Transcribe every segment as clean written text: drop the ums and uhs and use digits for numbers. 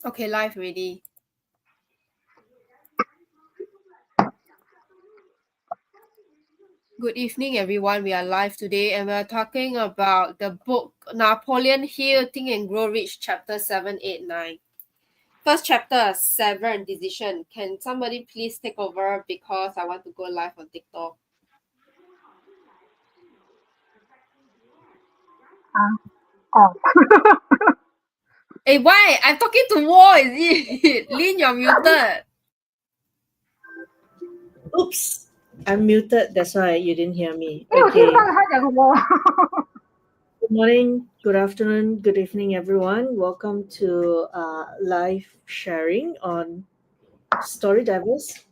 Okay, live ready. Good evening, everyone. We are live today and we're talking about the book Napoleon Hill Think and Grow Rich, chapter 7, 8, 9. First chapter, 7, decision. Can somebody please take over because I want to go live on TikTok? Oh, Hey, why? I'm talking to War, is it? Lin, you're muted. Oops, I'm muted. That's why you didn't hear me. 因为我听不到 Okay. 他讲什么。Good morning, good afternoon, good evening, everyone. Welcome to live sharing on Story Divers.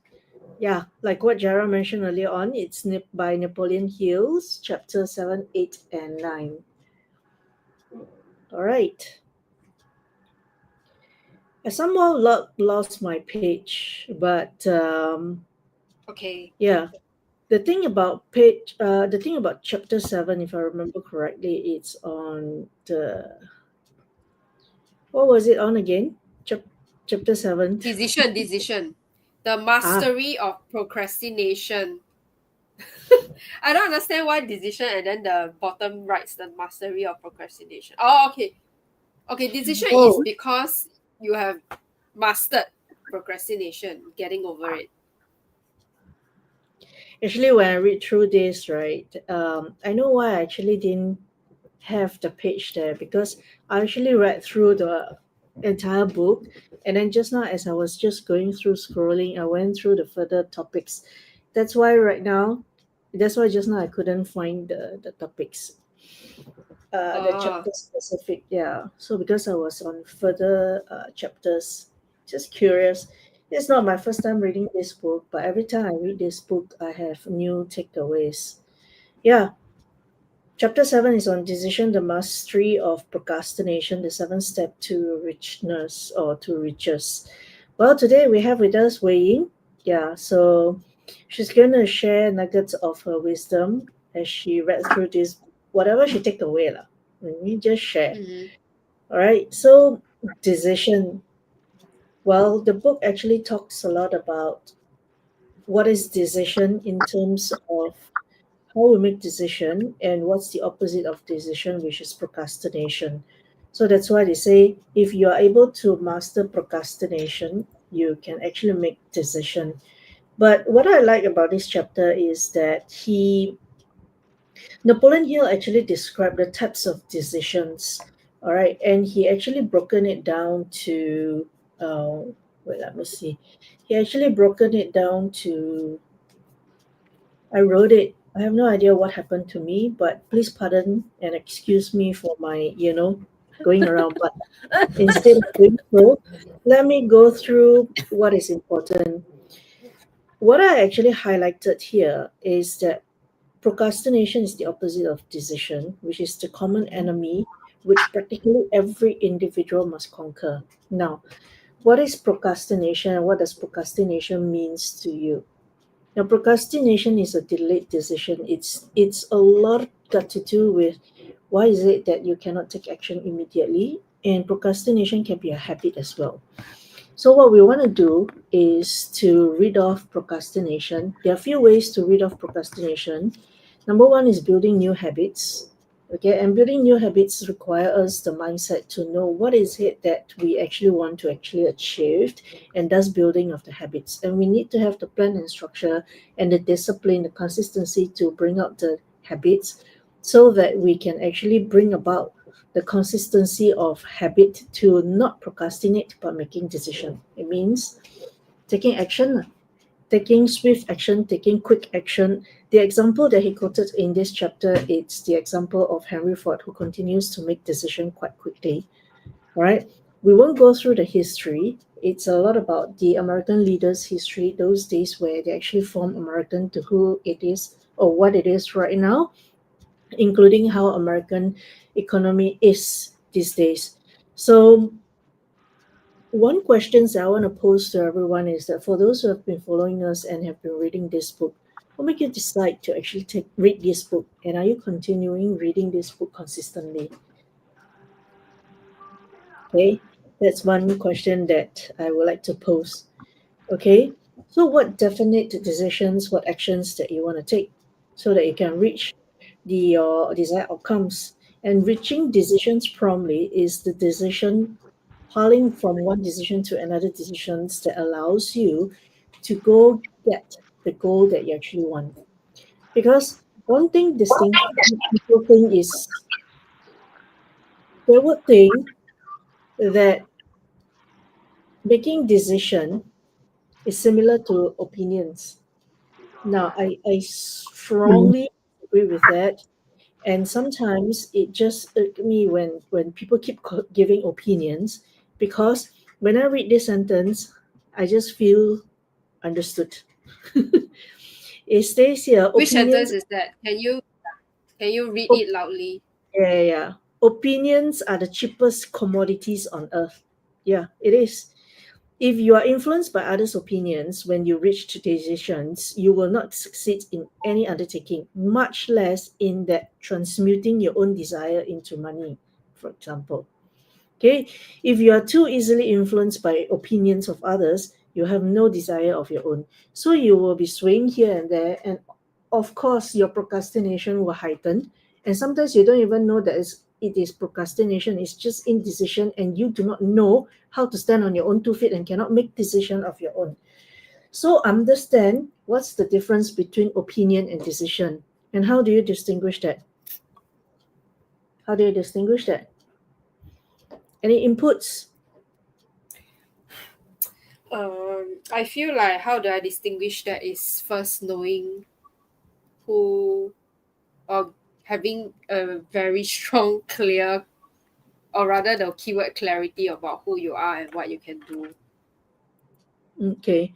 Yeah, like what Jara mentioned earlier on, it's by Napoleon Hills, chapter 7, 8, and 9. All right. I somehow lost my page, but Okay. yeah. The thing about chapter 7, if I remember correctly, it's on what was it on again? Chapter 7. Decision. The Ah, mastery of procrastination. I don't understand why decision and then the bottom writes the mastery of procrastination. Oh, okay. Okay, decision is oh, because you have mastered procrastination, getting over it. actually, when I read through this, right, I know why I actually didn't have the page there because I actually read through the entire book, and then just now, as I was just going through scrolling, I went through the further topics. That's why right now, that's why just now I couldn't find the topics. The Oh, chapter specific, yeah. So because I was on further chapters, just curious. It's not my first time reading this book, but every time I read this book, I have new takeaways. Yeah, chapter 7 is on decision, the mastery of procrastination, the seventh step to richness or to riches. Well, today we have with us Wei Ying. Yeah, so she's going to share nuggets of her wisdom as she read through this, whatever she take away. Lah. Let me just share. mm-hmm. All right, so decision. Well, the book actually talks a lot about what is decision in terms of how we make decision and what's the opposite of decision, which is procrastination. So that's why they say if you are able to master procrastination, you can actually make decision. But what I like about this chapter is that Napoleon Hill actually described the types of decisions. All right, and he actually broken it down to uh, wait, let me see. He actually broken it down to I wrote it. I have no idea what happened to me, but please pardon and excuse me for my, going around. But instead of doing so, let me go through what is important. What I actually highlighted here is that procrastination is the opposite of decision, which is the common enemy which practically every individual must conquer. Now, what is procrastination and what does procrastination means to you? Now, procrastination is a delayed decision. It's a lot got to do with why is it that you cannot take action immediately, and procrastination can be a habit as well. So, what we want to do is to rid off procrastination. There are a few ways to rid off procrastination. Number one is building new habits. Okay, and building new habits require us the mindset to know what is it that we actually want to actually achieve, and thus building of the habits. And we need to have the plan and structure and the discipline, the consistency to bring up the habits so that we can actually bring about the consistency of habit to not procrastinate but making decision. It means taking action, taking swift action, taking quick action. The example that he quoted in this chapter, it's the example of Henry Ford, who continues to make decision quite quickly. All right. We won't go through the history. It's a lot about the American leaders' history, those days where they actually formed American to who it is or what it is right now, including how American economy is these days. So one question I want to pose to everyone is that for those who have been following us and have been reading this book, what made you decide to actually read this book? And are you continuing reading this book consistently? Okay. That's one question that I would like to pose. Okay, so what definite decisions, what actions that you want to take so that you can reach your desired outcomes? And reaching decisions promptly is the decision, hurling from one decision to another decisions that allows you to go get the goal that you actually want. Because one thing distinct people think is they would think that making decision is similar to opinions. Now, I Mm. strongly agree with that, and sometimes it just irks me when people keep giving opinions, because when I read this sentence, I just feel understood. It stays here, Which sentence opinions. is that? Can you read Op- it loudly? yeah, yeah, yeah. Opinions are the cheapest commodities on earth. Yeah, it is. If you are influenced by others' opinions when you reach decisions, you will not succeed in any undertaking, much less in that transmuting your own desire into money, for example. Okay, if you are too easily influenced by opinions of others, you have no desire of your own. So you will be swaying here and there, and of course, your procrastination will heighten. And sometimes you don't even know that it is procrastination, it's just indecision, and you do not know how to stand on your own 2 feet and cannot make decision of your own. So understand what's the difference between opinion and decision, and how do you distinguish that? How do you distinguish that? Any inputs? I feel like how do I distinguish that is first knowing who, or having a very strong, clear, or rather the keyword clarity about who you are and what you can do. Okay,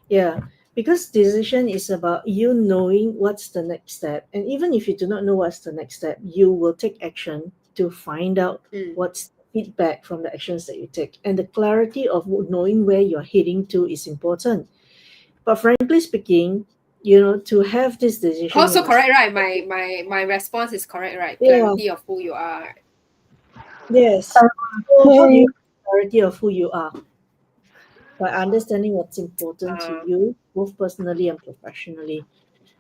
yeah, because decision is about you knowing what's the next step. And even if you do not know what's the next step, you will take action to find out Mm. what's the feedback from the actions that you take. And the clarity of knowing where you're heading to is important. But frankly speaking, to have this decision, you Also must. correct, right? My response is correct, right? Yeah, Clarity of who you are. yes. So how do you Okay. have clarity of who you are? By understanding what's important to Um, you, both personally and professionally.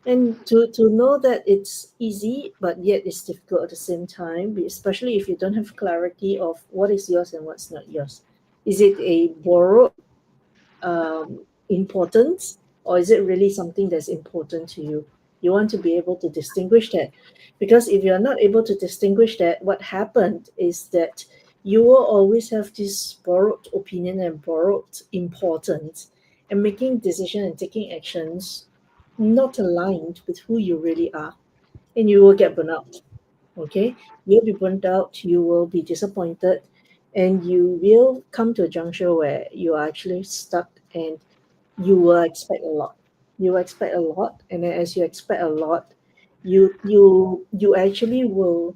And to know that it's easy, but yet it's difficult at the same time, especially if you don't have clarity of what is yours and what's not yours. Is it a borrowed importance, or is it really something that's important to you? You want to be able to distinguish that. Because if you're not able to distinguish that, what happened is that you will always have this borrowed opinion and borrowed importance, and making decisions and taking actions not aligned with who you really are, and you will get burnt out. Okay, you'll be burnt out, you will be disappointed, and you will come to a juncture where you are actually stuck, and you will expect a lot. You will expect a lot, and then as you expect a lot, you actually will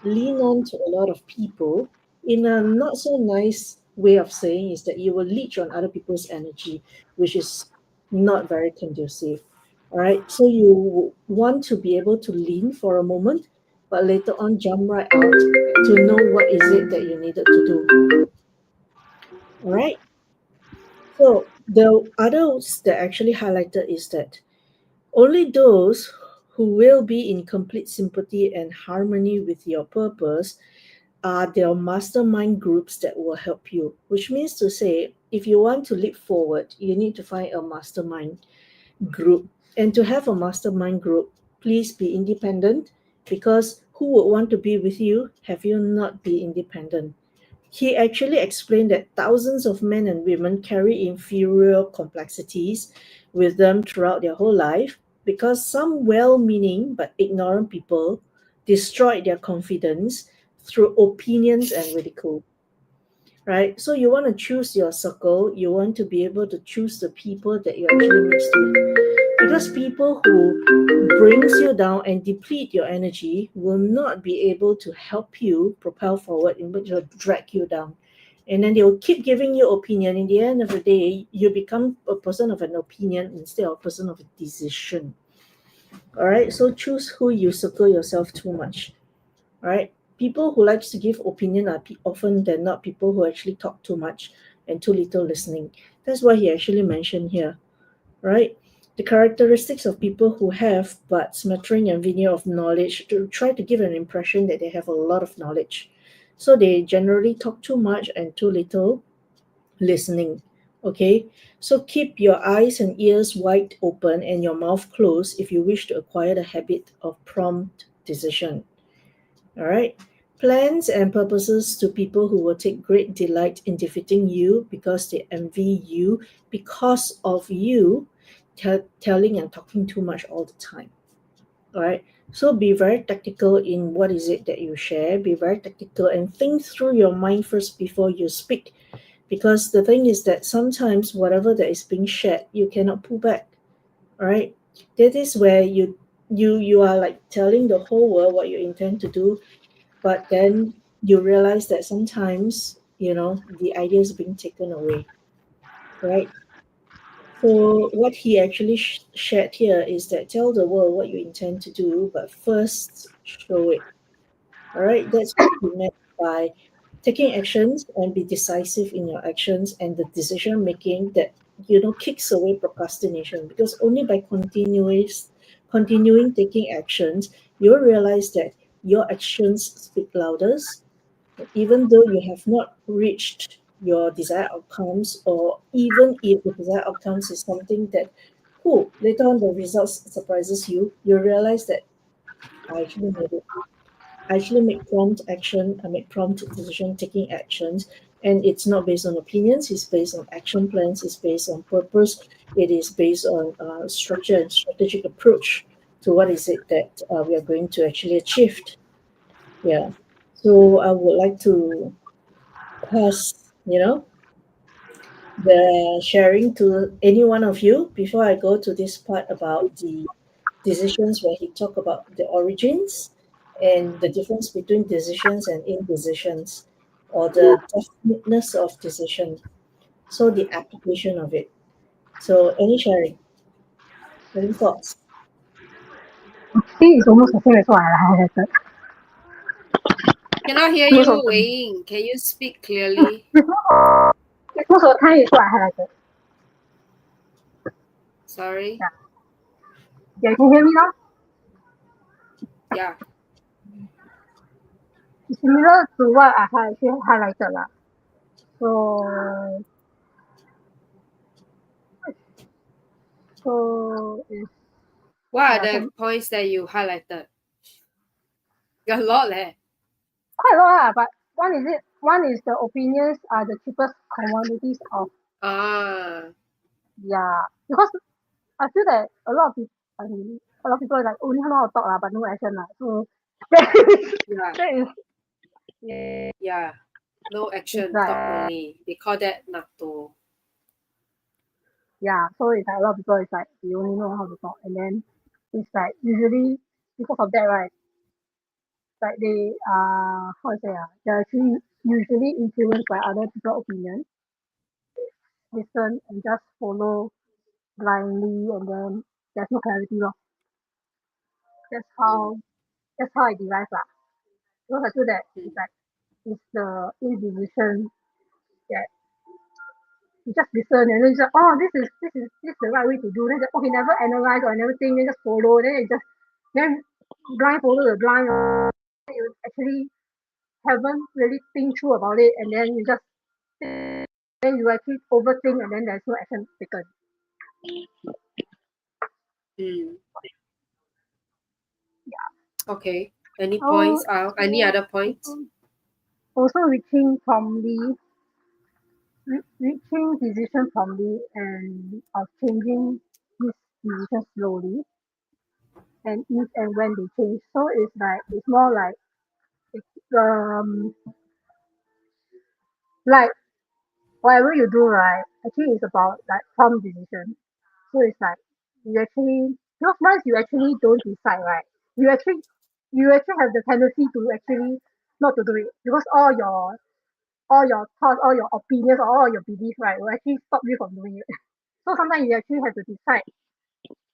lean on to a lot of people. In a not so nice way of saying is that you will leech on other people's energy, which is not very conducive. All right, so you want to be able to lean for a moment, but later on jump right out to know what is it that you needed to do. All right, so the others that actually highlighted is that only those who will be in complete sympathy and harmony with your purpose are there mastermind groups that will help you, which means to say, if you want to leap forward, you need to find a mastermind group. And to have a mastermind group, please be independent, because who would want to be with you have you not be independent? He actually explained that thousands of men and women carry inferior complexities with them throughout their whole life, because some well meaning but ignorant people destroyed their confidence through opinions and ridicule. Right? So you want to choose your circle, you want to be able to choose the people that you actually mix with. Because people who brings you down and deplete your energy will not be able to help you propel forward, in which will drag you down. And then they will keep giving you opinion. In the end of the day, you become a person of an opinion instead of a person of a decision. All right. So choose who you circle yourself too much. All right. People who likes to give opinion are often than not people who actually talk too much and too little listening. That's what he actually mentioned here, right? The characteristics of people who have but smattering and veneer of knowledge to try to give an impression that they have a lot of knowledge. So they generally talk too much and too little listening. Okay, so keep your eyes and ears wide open and your mouth closed if you wish to acquire the habit of prompt decision. All right. Plans and purposes to people who will take great delight in defeating you because they envy you because of you telling and talking too much all the time. All right. So be very tactical in what is it that you share. Be very tactical and think through your mind first before you speak. Because the thing is that sometimes whatever that is being shared, you cannot pull back. All right. That is where you are like telling the whole world what you intend to do, but then you realize that sometimes the idea is being taken away, right? So what he actually shared here is that tell the world what you intend to do, but first show it. All right, that's what he meant by taking actions and be decisive in your actions and the decision making that kicks away procrastination, because only by continuing taking actions you'll realize that your actions speak loudest, even though you have not reached your desired outcomes, or even if the desired outcomes is something that cool later on the results surprises you, you realize that I actually made it. I actually make prompt action, I make prompt decision taking actions, and it's not based on opinions, it's based on action plans, it's based on purpose, it is based on structure and strategic approach to what is it that we are going to actually achieve. Yeah. So I would like to pass, the sharing to any one of you before I go to this part about the decisions where he talk about the origins and the difference between decisions and indecisions, or the definiteness of decision. So the application of it. So any sharing, any thoughts? See, it's almost the same as what I highlighted. Cannot hear Most you, of the Wei. Can you speak clearly? most of the time is what I highlighted. Sorry. Yeah, yeah, you can hear me now. Yeah. It's similar to what I actually highlighted lah. So it's What are yeah, the so points that you highlighted? A lot, leh. quite a lot lah. But one is the opinions are the cheapest commodities of Ah, yeah, because I feel that a lot of people, I mean, a lot of people like only know how to talk lah, but no action lah. So that is yeah, that is yeah. No it's action, like talk only. They call that natto. yeah, so it's like a lot of people it's like they only know how to talk, and then it's like usually because of that, right? Like they how to say they're actually usually influenced by other people's opinions, listen and just follow blindly, and then there's no clarity lor. That's Mm, how that's how I derive lah. Because I feel that mm, it's like it's the indecision that you just listen and then you just oh this is the right way to do. Then just okay never analyze or never think, then just follow. Then it just then blind follow the blind. You actually haven't really think through about it, and then you just then you actually overthink, and then there's no action taken. mm. Okay. Any So, points? Any other points? also reaching promptly, reaching decision promptly, and of changing this decision slowly, and if and when they change. So it's like it's more like it's like whatever you do, right? Actually, it's about like prompt decision. So it's like you actually because once you actually don't decide, right? You actually you actually have the tendency to actually not to do it because all your thoughts, all your opinions, or all your beliefs, right, will actually stop you from doing it. So sometimes you actually have to decide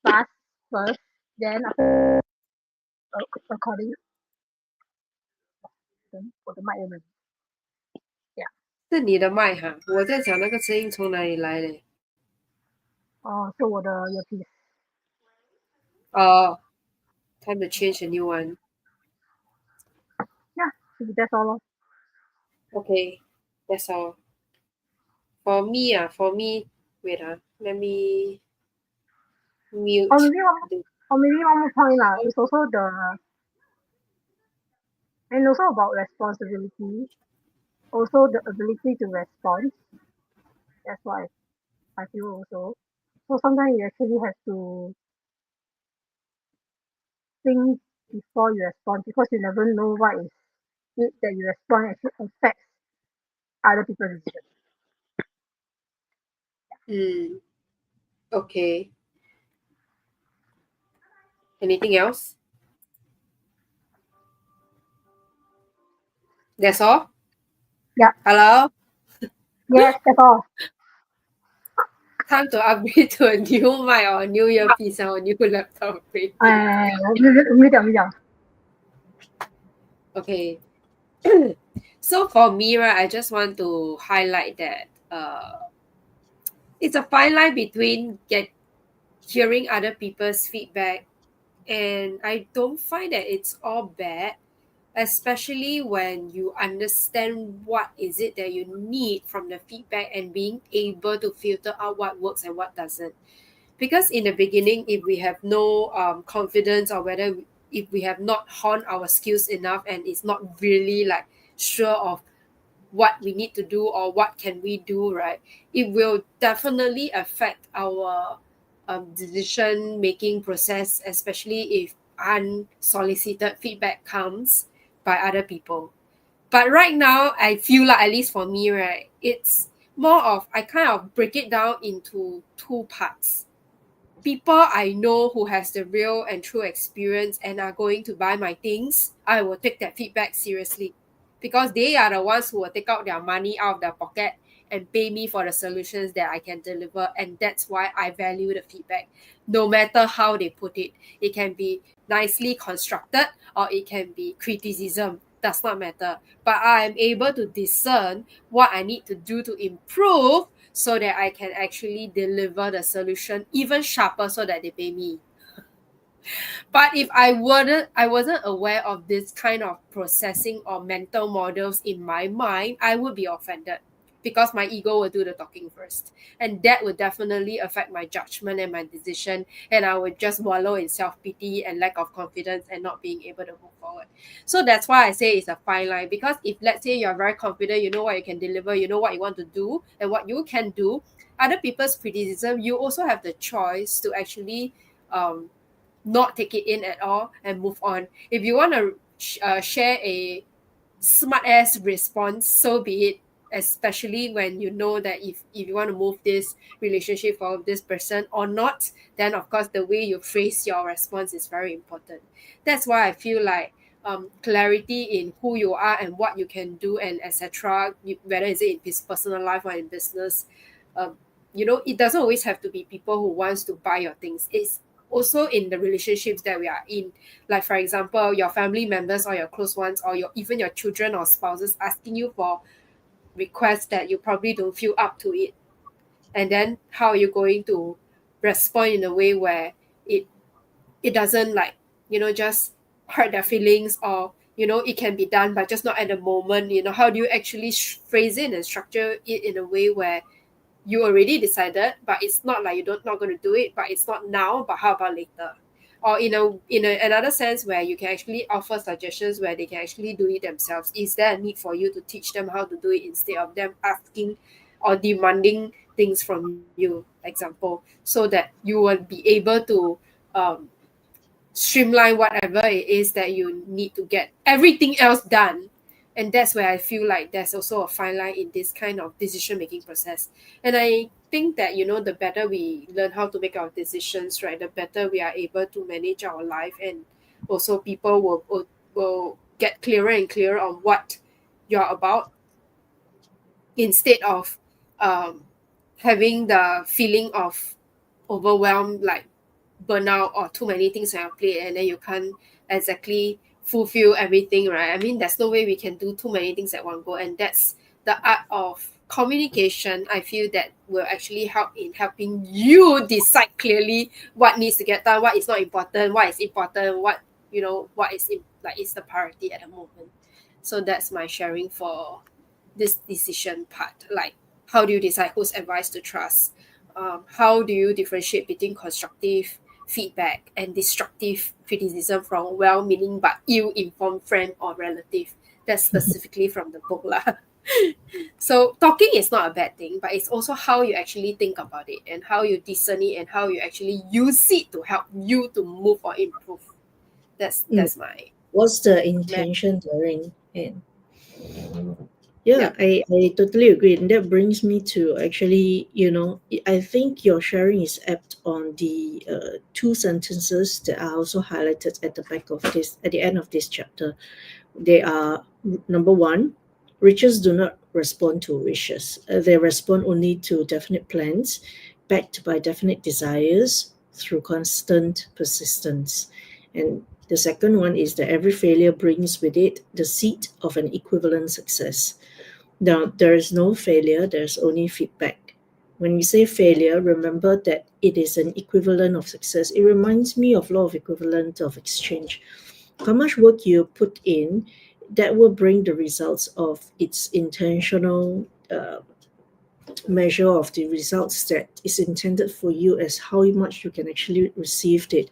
fast first, then after according. system 我的麦有没有 yeah 是你的麦哈，我在讲那个声音从哪里来嘞？是我的 earpiece Oh, time to change a new one. yeah should be that's all lor. Okay, that's all. For me, wait let me or mute. maybe one the- or maybe one more point lah is also the and also about responsibility also the ability to respond that's what I feel also so sometimes you actually have to think before you respond because you never know what is it that you respond actually affects other people's decisions. Mm, okay. Anything else? That's all? Yeah, Hello? yes, that's all. Time to upgrade to a new mic or a new earpiece or a new laptop already. 我们讲，Okay. So for me, right, I just want to highlight that it's a fine line between hearing other people's feedback, and I don't find that it's all bad, especially when you understand what is it that you need from the feedback and being able to filter out what works and what doesn't. Because in the beginning, if we have no confidence, or if we have not honed our skills enough and it's not really like sure of what we need to do or what can we do, right, it will definitely affect our decision making process, especially if unsolicited feedback comes by other people. But right now, I feel like, at least for me, right, it's more of, I kind of break it down into two parts. People I know who has the real and true experience and are going to buy my things, I will take that feedback seriously, because they are the ones who will take out their money out of their pocket and pay me for the solutions that I can deliver. And that's why I value the feedback, no matter how they put it. It can be nicely constructed or it can be criticism, does not matter. But I am able to discern what I need to do to improve so that I can actually deliver the solution even sharper so that they pay me. But if I wasn't aware of this kind of processing or mental models in my mind, I would be offended, because my ego will do the talking first. And that would definitely affect my judgment and my decision. And I would just wallow in self-pity and lack of confidence and not being able to move forward. So that's why I say it's a fine line. Because if, let's say, you're very confident, you know what you can deliver, you know what you want to do and what you can do, other people's criticism, you also have the choice to actually not take it in at all and move on. If you want to share a smart ass response, so be it. Especially when you know that if you want to move this relationship for this person or not, then of course the way you phrase your response is very important. That's why I feel like clarity in who you are and what you can do and etc. Whether is it in his personal life or in business, um, it doesn't always have to be people who wants to buy your things. It's also in the relationships that we are in, like for example your family members or your close ones or even your children or spouses asking you for requests that you probably don't feel up to it. And then how are you going to respond in a way where it it doesn't like just hurt their feelings, or it can be done but just not at the moment. How do you actually phrase it and structure it in a way where you already decided, but it's not like you don't not going to do it, but it's not now, but how about later? Or another sense where you can actually offer suggestions where they can actually do it themselves. Is there a need for you to teach them how to do it instead of them asking or demanding things from you, example, so that you will be able to um, streamline whatever it is that you need to get everything else done. And that's where I feel like there's also a fine line in this kind of decision making process. And I think that the better we learn how to make our decisions, right, the better we are able to manage our life. And also people will get clearer and clearer on what you're about, instead of um, having the feeling of overwhelmed, like burnout or too many things on your plate, and then you can't exactly fulfill everything, right? I mean, there's no way we can do too many things at one go, and that's the art of communication. I feel that will actually help in helping you decide clearly what needs to get done, what is not important, what is important, what what is is the priority at the moment. So that's my sharing for this decision part. Like, how do you decide whose advice to trust? How do you differentiate between constructive feedback and destructive criticism from well-meaning but ill-informed friend or relative? That's specifically from the book lah. So talking is not a bad thing, but it's also how you actually think about it and how you discern it and how you actually use it to help you to move or improve. Mm. That's my What's the man. intention therein? And yeah, Yep. I totally agree. And that brings me to actually, I think your sharing is apt on the two sentences that are also highlighted at the back of this, at the end of this chapter. They are number one, riches do not respond to wishes. They respond only to definite plans, backed by definite desires through constant persistence. And the second one is that every failure brings with it the seed of an equivalent success. Now, there is no failure, there's only feedback. When we say failure, remember that it is an equivalent of success. It reminds me of law of equivalent of exchange. How much work you put in, that will bring the results of its intentional measure of the results that is intended for you as how much you can actually receive it.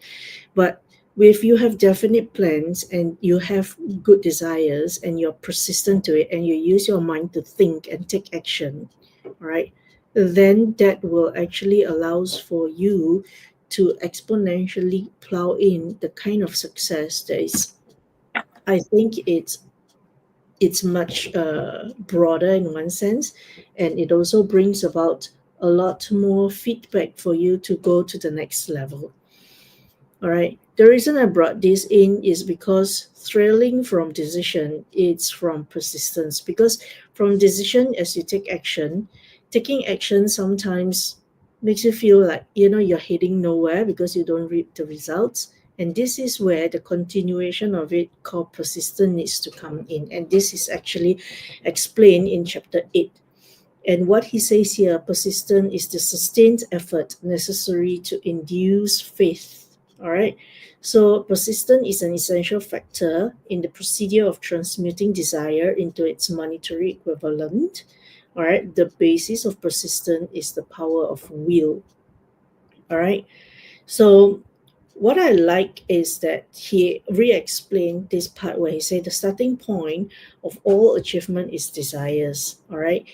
But if you have definite plans and you have good desires and you're persistent to it and you use your mind to think and take action, right, then that will actually allows for you to exponentially plow in the kind of success that is, I think it's much broader in one sense, and it also brings about a lot more feedback for you to go to the next level. All right. The reason I brought this in is because thrilling from decision is from persistence. Because from decision, as you take action, taking action sometimes makes you feel like you're heading nowhere because you don't reap the results. And this is where the continuation of it called persistence needs to come in. And this is actually explained in chapter 8. And what he says here, persistent is the sustained effort necessary to induce faith. All right. So, persistent is an essential factor in the procedure of transmuting desire into its monetary equivalent. All right. The basis of persistence is the power of will. All right. So, what I like is that he re-explained this part where he said the starting point of all achievement is desires. All right,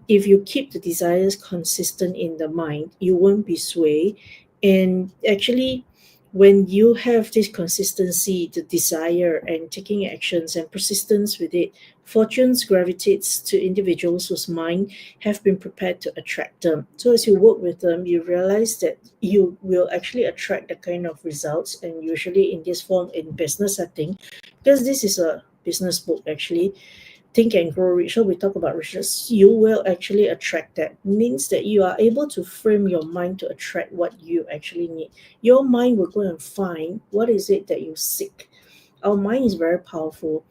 if you keep the desires consistent in the mind, you won't be swayed. And actually, when you have this consistency, the desire, and taking actions and persistence with it, fortunes gravitates to individuals whose mind have been prepared to attract them. So as you work with them, you realize that you will actually attract the kind of results, and usually in this form in business setting, because this is a business book actually. Think and Grow Rich. So we talk about riches, you will actually attract that. Means that you are able to frame your mind to attract what you actually need. Your mind will go and find what is it that you seek. Our mind is very powerful.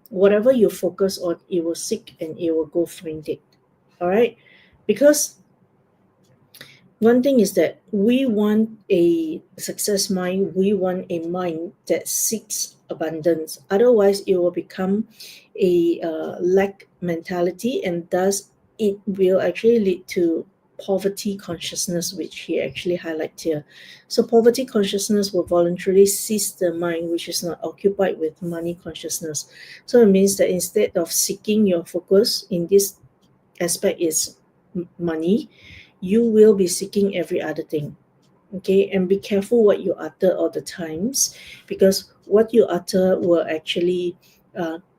Whatever you focus on, it will seek and it will go find it. All right, because one thing is that we want a success mind, we want a mind that seeks abundance. Otherwise, it will become a lack mentality, and thus it will actually lead to poverty consciousness, which he actually highlights here. So, poverty consciousness will voluntarily seize the mind, which is not occupied with money consciousness. So, it means that instead of seeking your focus in this aspect is money, you will be seeking every other thing. Okay, and be careful what you utter all the times, because what you utter will actually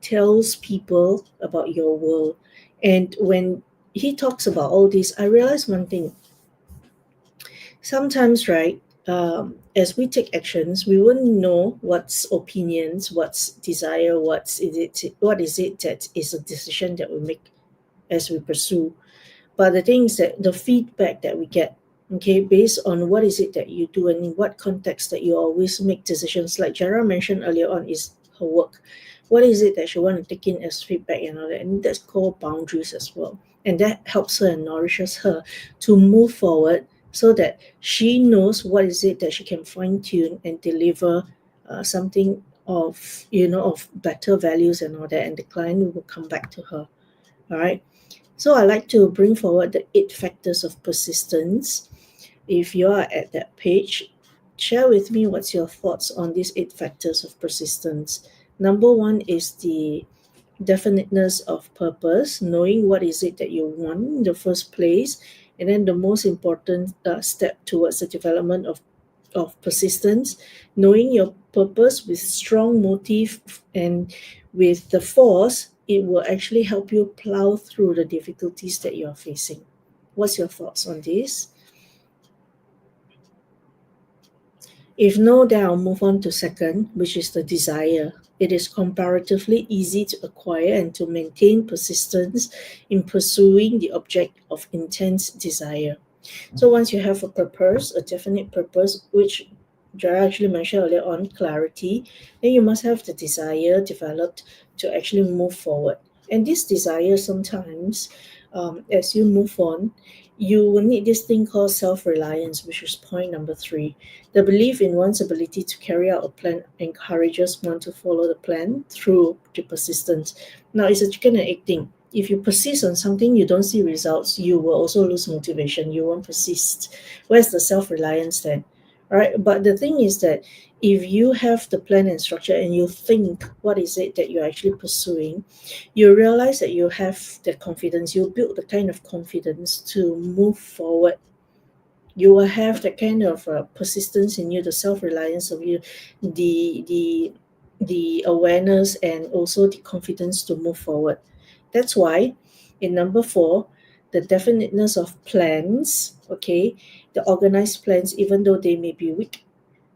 tells people about your world. And when he talks about all this, I realize one thing. Sometimes, right, as we take actions, we won't know what's opinions, what's desire, what is it that is a decision that we make as we pursue. But the thing is that the feedback that we get, okay, based on what is it that you do and in what context that you always make decisions, like Jara mentioned earlier on, is her work. What is it that she want to take in as feedback and all that? And that's called boundaries as well. And that helps her and nourishes her to move forward so that she knows what is it that she can fine tune and deliver something of of better values and all that, and the client will come back to her. All right. So I like to bring forward the 8 factors of persistence. If you are at that page, share with me what's your thoughts on these 8 factors of persistence. Number one is the definiteness of purpose, knowing what is it that you want in the first place, and then the most important step towards the development of persistence, knowing your purpose with strong motive and with the force, it will actually help you plow through the difficulties that you are facing. What's your thoughts on this? If no, then I'll move on to second, which is the desire. It is comparatively easy to acquire and to maintain persistence in pursuing the object of intense desire. So once you have a purpose, a definite purpose, which Jara actually mentioned earlier on, clarity, then you must have the desire developed to actually move forward. And this desire sometimes, as you move on, you will need this thing called self-reliance, which is point number 3. The belief in one's ability to carry out a plan encourages one to follow the plan through the persistence. Now, it's a chicken and egg thing. If you persist on something, you don't see results, you will also lose motivation. You won't persist. Where's the self-reliance then? All right. But the thing is that if you have the plan and structure and you think what is it that you're actually pursuing, you realize that you have the confidence, you build the kind of confidence to move forward. You will have that kind of persistence in you, the self-reliance of you, the awareness, and also the confidence to move forward. That's why in number 4, the definiteness of plans, okay, the organized plans, even though they may be weak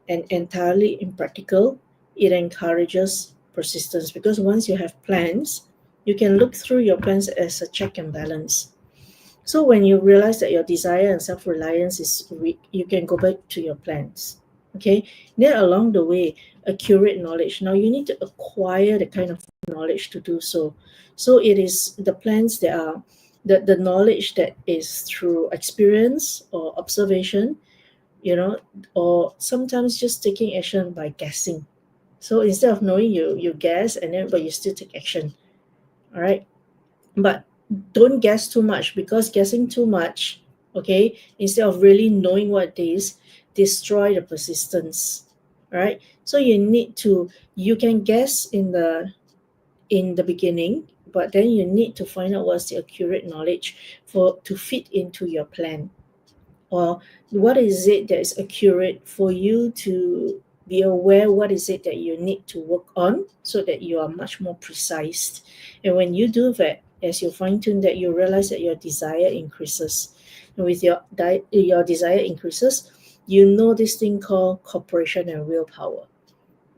and entirely impractical, it encourages persistence, because once you have plans, you can look through your plans as a check and balance. So when you realize that your desire and self-reliance is weak, you can go back to your plans. Okay. Then along the way, accurate knowledge. Now you need to acquire the kind of knowledge to do so. So it is the plans that are the knowledge that is through experience or observation, or sometimes just taking action by guessing. So instead of knowing, you guess, and then but you still take action. All right. But don't guess too much, because guessing too much, okay, instead of really knowing what it is, destroy the persistence. All right. So you can guess in the beginning, but then you need to find out what's the accurate knowledge for to fit into your plan, or what is it that is accurate for you to be aware what is it that you need to work on, so that you are much more precise. And when you do that, as you fine tune that, you realize that your desire increases. And with your desire increases, you know this thing called cooperation and willpower.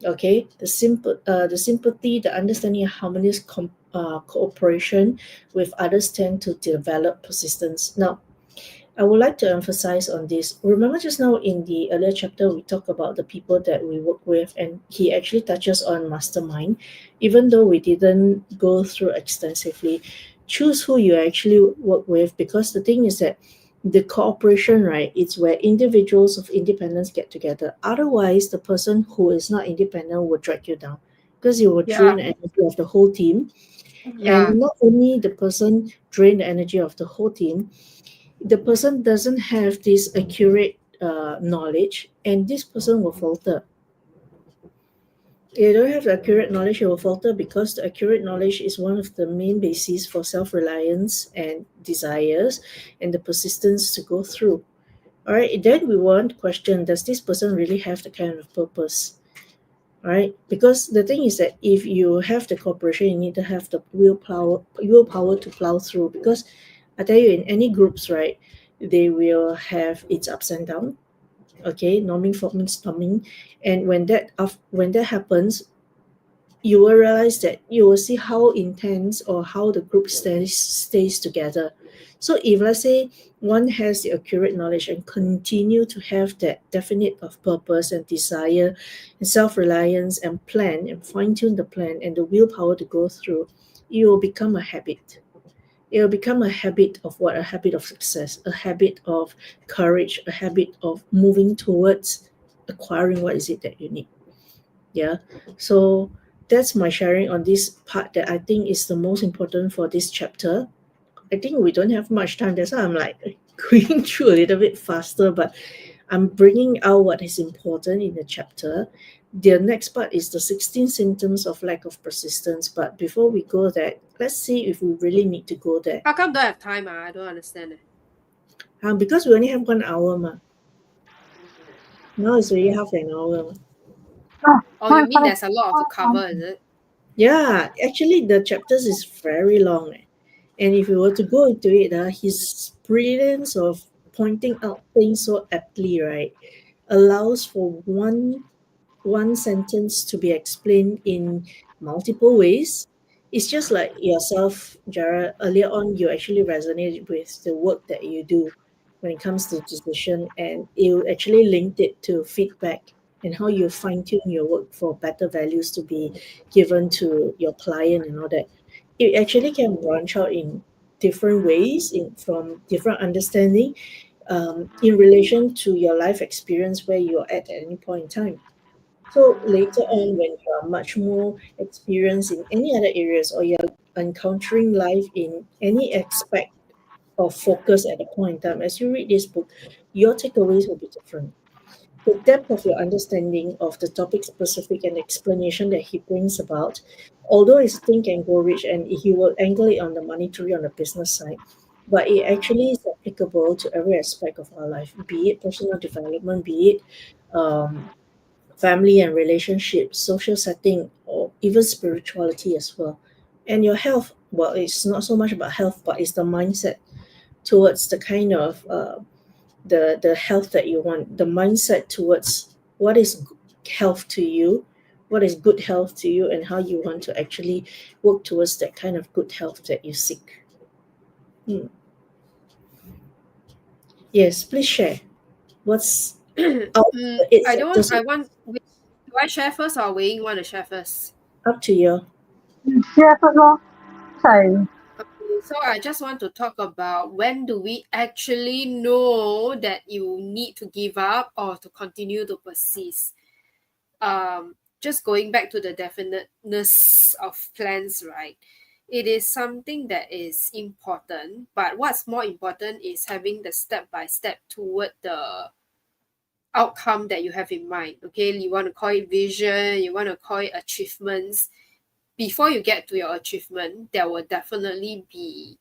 Okay, the sympathy, the understanding of harmonious cooperation with others tend to develop persistence. Now, I would like to emphasize on this. Remember just now in the earlier chapter, we talked about the people that we work with, and he actually touches on Mastermind. Even though we didn't go through extensively, choose who you actually work with, because the thing is that the cooperation, right, it's where individuals of independence get together. Otherwise, the person who is not independent will drag you down, because you will Yeah, drain the energy of the whole team. yeah, And not only the person drain the energy of the whole team, the person doesn't have this accurate knowledge, and this person will falter. They don't have the accurate knowledge, it will falter, because the accurate knowledge is one of the main bases for self-reliance and desires and the persistence to go through. All right, then we want to question, does this person really have the kind of purpose? All right, because the thing is that if you have the cooperation, you need to have the willpower to plow through, because I tell you, in any groups, right, they will have its ups and downs. Okay, norming, forming, storming, and when that happens, you will realize that you will see how intense or how the group stays together. So if let's say one has the accurate knowledge and continue to have that definite of purpose and desire and self-reliance and plan and fine-tune the plan and the willpower to go through, it will become a habit. It will become a habit of what? A habit of success, a habit of courage, a habit of moving towards acquiring what is it that you need. Yeah. So that's my sharing on this part that I think is the most important for this chapter. I think we don't have much time. That's why I'm like going through a little bit faster, but I'm bringing out what is important in the chapter. The next part is the 16 symptoms of lack of persistence. But before we go there, let's see if we really need to go there. How come don't have time? I don't understand it. Because we only have 1 hour. Ma. Now it's already half an hour. Ma. Oh, Oh, you fine, mean fine. there's a lot to cover, is it? Yeah, actually, the chapters is very long. And if you were to go into it, his brilliance of pointing out things so aptly, right, allows for one sentence to be explained in multiple ways. It's just like yourself, Jared. Earlier on, you actually resonated with the work that you do when it comes to decision, and you actually linked it to feedback and how you fine tune your work for better values to be given to your client and all that. It actually can branch out in different ways, in from different understanding, in relation to your life experience where you're at any point in time. So later on, when you are much more experienced in any other areas or you're encountering life in any aspect of focus at a point in time, as you read this book, your takeaways will be different. The depth of your understanding of the topic specific and explanation that he brings about, although it's think and grow rich and he will angle it on the monetary on the business side, but it actually is applicable to every aspect of our life, be it personal development, be it family and relationships, social setting, or even spirituality as well. And your health, well, it's not so much about health, but it's the mindset towards the kind of the health that you want, the mindset towards what is health to you, what is good health to you, and how you want to actually work towards that kind of good health that you seek. Hmm. Yes, please share. What's out of the eight I don't want. sectors? I want. Do I share first or Wei want to share first? Up to you. share first lor. Sorry. Okay, so I just want to talk about when do we actually know that you need to give up or to continue to persist. Just going back to the definiteness of plans, right? It is something that is important, but what's more important is having the step by step toward the outcome that you have in mind. Okay, you want to call it vision, you want to call it achievements. Before you get to your achievement, there will definitely be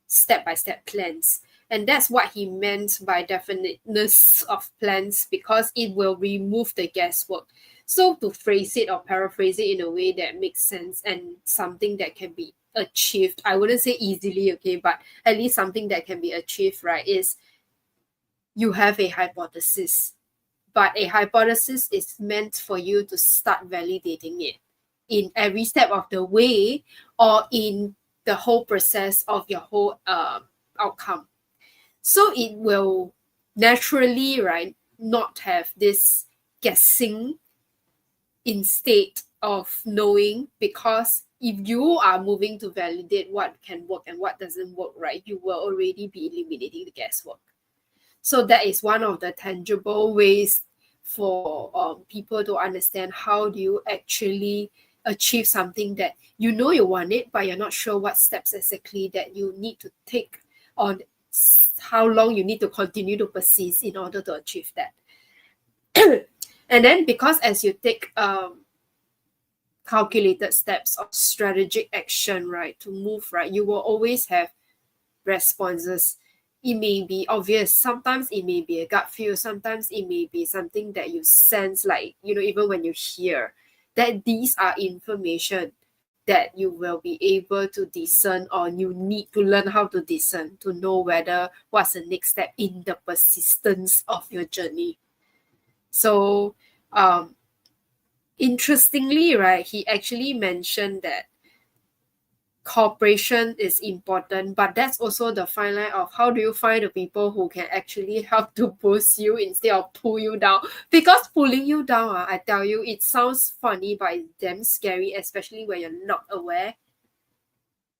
step by step plans. And that's what he meant by definiteness of plans because it will remove the guesswork. So, to phrase it or paraphrase it in a way that makes sense and something that can be achieved, I wouldn't say easily, okay, but at least something that can be achieved, right, is you have a hypothesis, but a hypothesis is meant for you to start validating it in every step of the way or in the whole process of your whole outcome. So it will naturally, right, not have this guessing instead of knowing, because if you are moving to validate what can work and what doesn't work, right, you will already be eliminating the guesswork. So that is one of the tangible ways for people to understand how do you actually achieve something that you know you want it, but you're not sure what steps exactly that you need to take on, how long you need to continue to persist in order to achieve that. And then because as you take calculated steps or strategic action, right, to move, right, you will always have responses. It may be obvious, sometimes it may be a gut feel, sometimes it may be something that you sense, like, even when you hear that these are information that you will be able to discern, or you need to learn how to discern to know whether what's the next step in the persistence of your journey. So interestingly, right, he actually mentioned that cooperation is important, but that's also the fine line of how do you find the people who can actually help to boost you instead of pull you down. Because pulling you down, I tell you, it sounds funny, but it's damn scary, especially when you're not aware.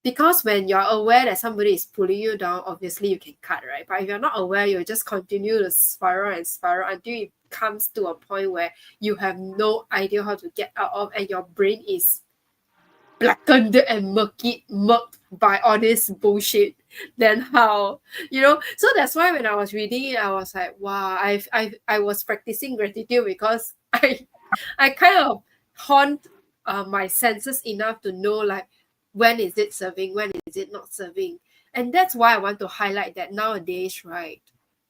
Because when you're aware that somebody is pulling you down, obviously you can cut, right? But if you're not aware, you'll just continue to spiral and spiral until it comes to a point where you have no idea how to get out of, and your brain is blackened and murked by all this bullshit. Then how, so that's why when I was reading it, I was like, wow, I was practicing gratitude because I kind of honed my senses enough to know, like, when is it serving, when is it not serving. And that's why I want to highlight that nowadays, right,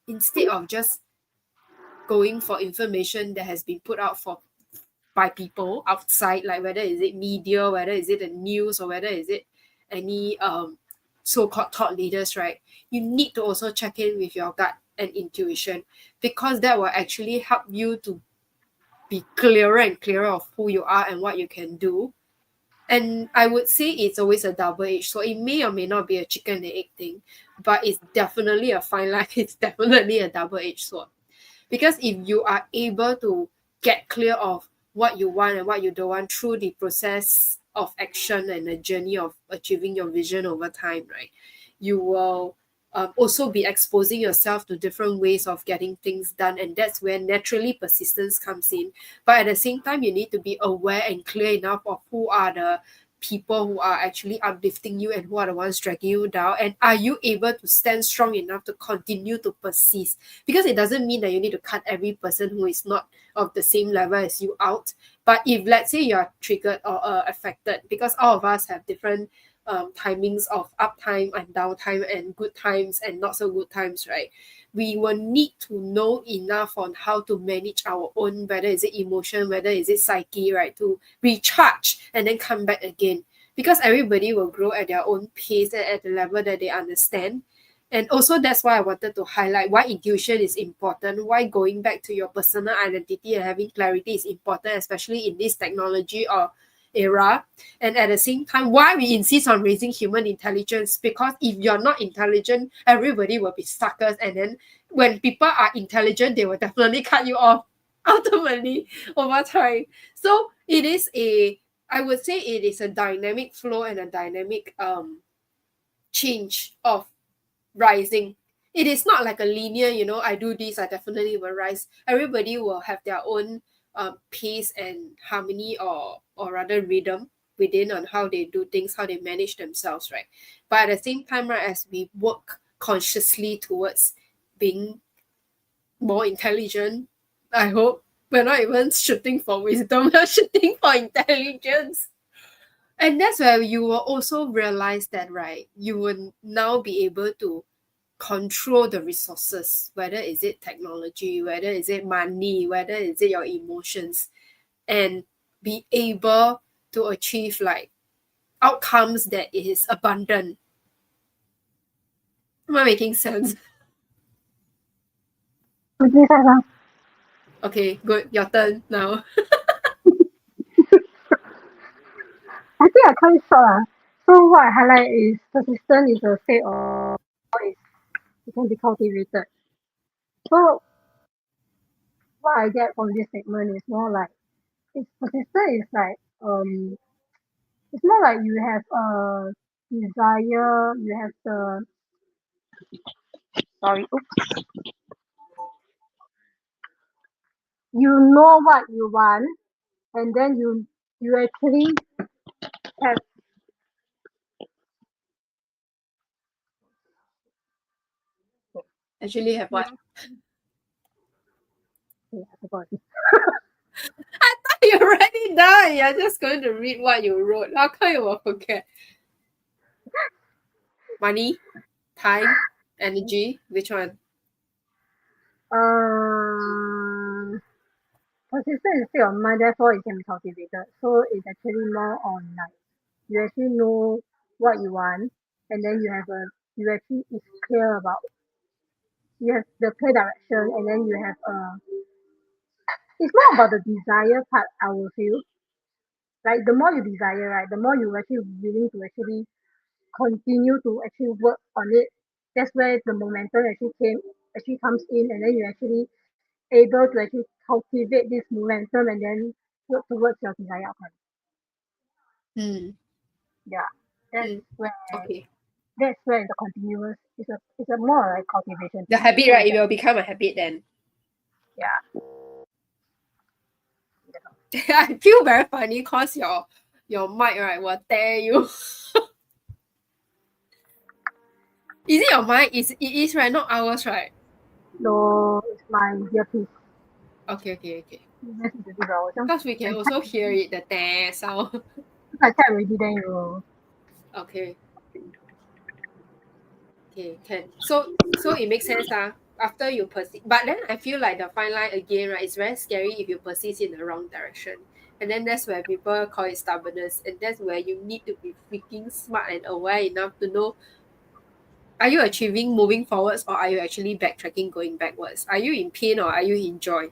instead of just going for information that has been put out for by people outside, like whether is it media, whether is it the news, or whether is it any so-called thought leaders, right? You need to also check in with your gut and intuition, because that will actually help you to be clearer and clearer of who you are and what you can do. And I would say it's always a double edge. So it may or may not be a chicken and egg thing, but it's definitely a fine line. It's definitely a double edged sword. Because if you are able to get clear of what you want and what you don't want through the process of action and the journey of achieving your vision over time, right, you will also be exposing yourself to different ways of getting things done. And that's where naturally persistence comes in. But at the same time, you need to be aware and clear enough of who are the people who are actually uplifting you and who are the ones dragging you down. And are you able to stand strong enough to continue to persist? Because it doesn't mean that you need to cut every person who is not of the same level as you out. But if, let's say, you're triggered or affected, because all of us have different timings of uptime and downtime and good times and not so good times, right? We will need to know enough on how to manage our own, whether is it emotion, whether is it psyche, right, to recharge and then come back again. Because everybody will grow at their own pace and at the level that they understand. And also, that's why I wanted to highlight why intuition is important, why going back to your personal identity and having clarity is important, especially in this technology or era. And at the same time, why we insist on raising human intelligence, because if you're not intelligent, everybody will be suckers. And then when people are intelligent, they will definitely cut you off ultimately over time. So it is I would say it is a dynamic flow and a dynamic change of rising. It is not like a linear, I do this, I definitely will rise. Everybody will have their own pace and harmony, or rather rhythm within on how they do things, how they manage themselves, right? But at the same time, right, as we work consciously towards being more intelligent, I hope we're not even shooting for wisdom, we're shooting for intelligence. And that's where you will also realize that, right, you will now be able to control the resources, whether is it technology, whether is it money, whether is it your emotions, and be able to achieve like outcomes that is abundant. Am I making sense? Okay, Sarah. Okay, good. Your turn now. I think I cut it short. So what I highlight is persistence is a state of is it can be cultivated. So what I get from this statement is more like it's persistent is like it's more like you have a desire, you have the sorry, oops, you know what you want, and then you actually have Actually, have you what? have, yeah, I forgot. You already done. You're just going to read what you wrote. How come you will forget? Money, time, energy. Which one? Uh, Persistent is state of mind, therefore it can be cultivated. So it's actually more on like you actually know what you want, and then you actually is clear about you have the clear direction, and then you have it's more about the desire part, I will feel. Like the more you desire, right, the more you actually willing to actually continue to actually work on it. That's where the momentum actually comes in, and then you actually able to actually cultivate this momentum and then work towards your desired outcome. Hmm. Yeah, that's Hmm. where Okay. that's where the continuous is a more like cultivation The thing. habit, So right? it's It like will become a habit then. yeah, I feel very funny cause your mic right will tear you. Is it your mic? It is right, not ours, right? no, it's my earpiece. Okay, okay, okay. This is the deal. So Because we can I also check hear it, the tear sound. if I check already, then you Okay, okay, can. So it makes sense, after you persist. But then I feel like the fine line again, right, it's very scary if you persist in the wrong direction. And then that's where people call it stubbornness. And that's where you need to be freaking smart and aware enough to know, are you achieving moving forwards, or are you actually backtracking going backwards? Are you in pain or are you in joy?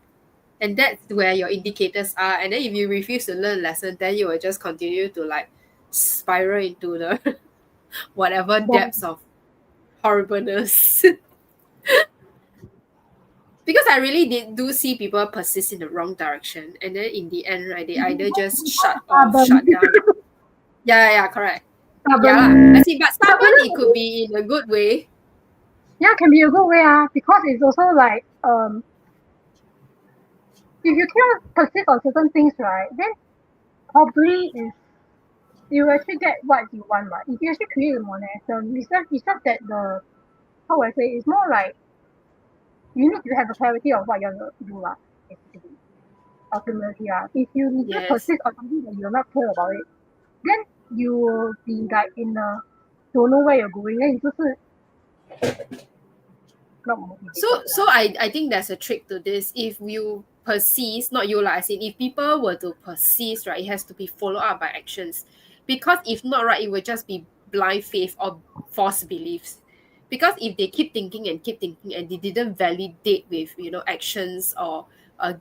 And that's where your indicators are. And then if you refuse to learn a lesson, then you will just continue to like spiral into the whatever then depths of horribleness. Because I really do see people persist in the wrong direction, and then in the end, right, they either just shut off, stubborn, shut down. Yeah, yeah, correct. Yeah lah. stubborn, I see, but stubborn it could stubborn. be in a good way. Yeah, can be a good way because it's also like if you cannot persist on certain things, right, then probably is you actually get what you want, right? If you actually create a momentum, it's just that the how would I say it's more like you need to have a clarity of what you're gonna do, basically. Ultimately, if you just Yes. persist on something that you're not clear about it, then you will be like in a don't know where you're going, then 你就是 not So motivated, so I think there's a trick to this. If you persist, not you like I said, if people were to persist, right, it has to be followed up by actions. Because if not, right, it will just be blind faith or false beliefs. Because if they keep thinking and they didn't validate with, actions or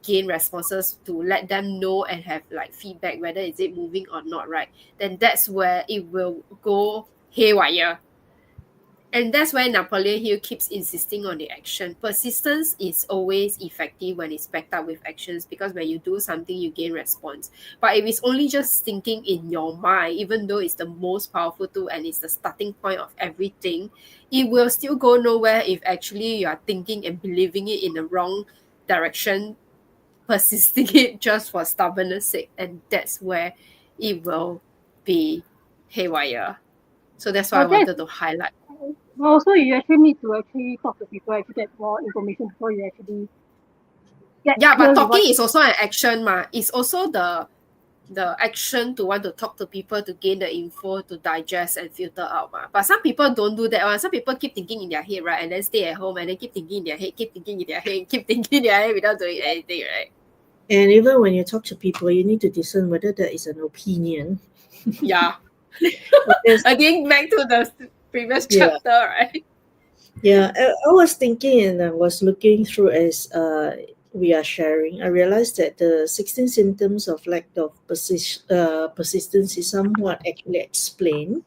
gain responses to let them know and have like feedback whether is it moving or not, right, then that's where it will go haywire. And that's why Napoleon Hill keeps insisting on the action. Persistence is always effective when it's backed up with actions, because when you do something, you gain response. But if it's only just thinking in your mind, even though it's the most powerful tool and it's the starting point of everything, it will still go nowhere if actually you are thinking and believing it in the wrong direction, persisting it just for stubbornness sake. And that's where it will be haywire. So that's why I that's wanted to highlight. also you actually need to actually talk to people, actually get more information before you actually get Yeah, but clear with talking what is also an action, ma. It's also the action to want to talk to people to gain the info to digest and filter out, ma. But some people don't do that one. Some people keep thinking in their head, right, and then stay at home and then keep thinking in their head, keep thinking in their head, keep thinking in their head without doing anything, right? And even when you talk to people, you need to discern whether that is an opinion. Yeah. Because, Again, back to the previous yeah, chapter, right? yeah, I was thinking and I was looking through as we are sharing. I realized that the 16 symptoms of lack of persistence is somewhat actually explained.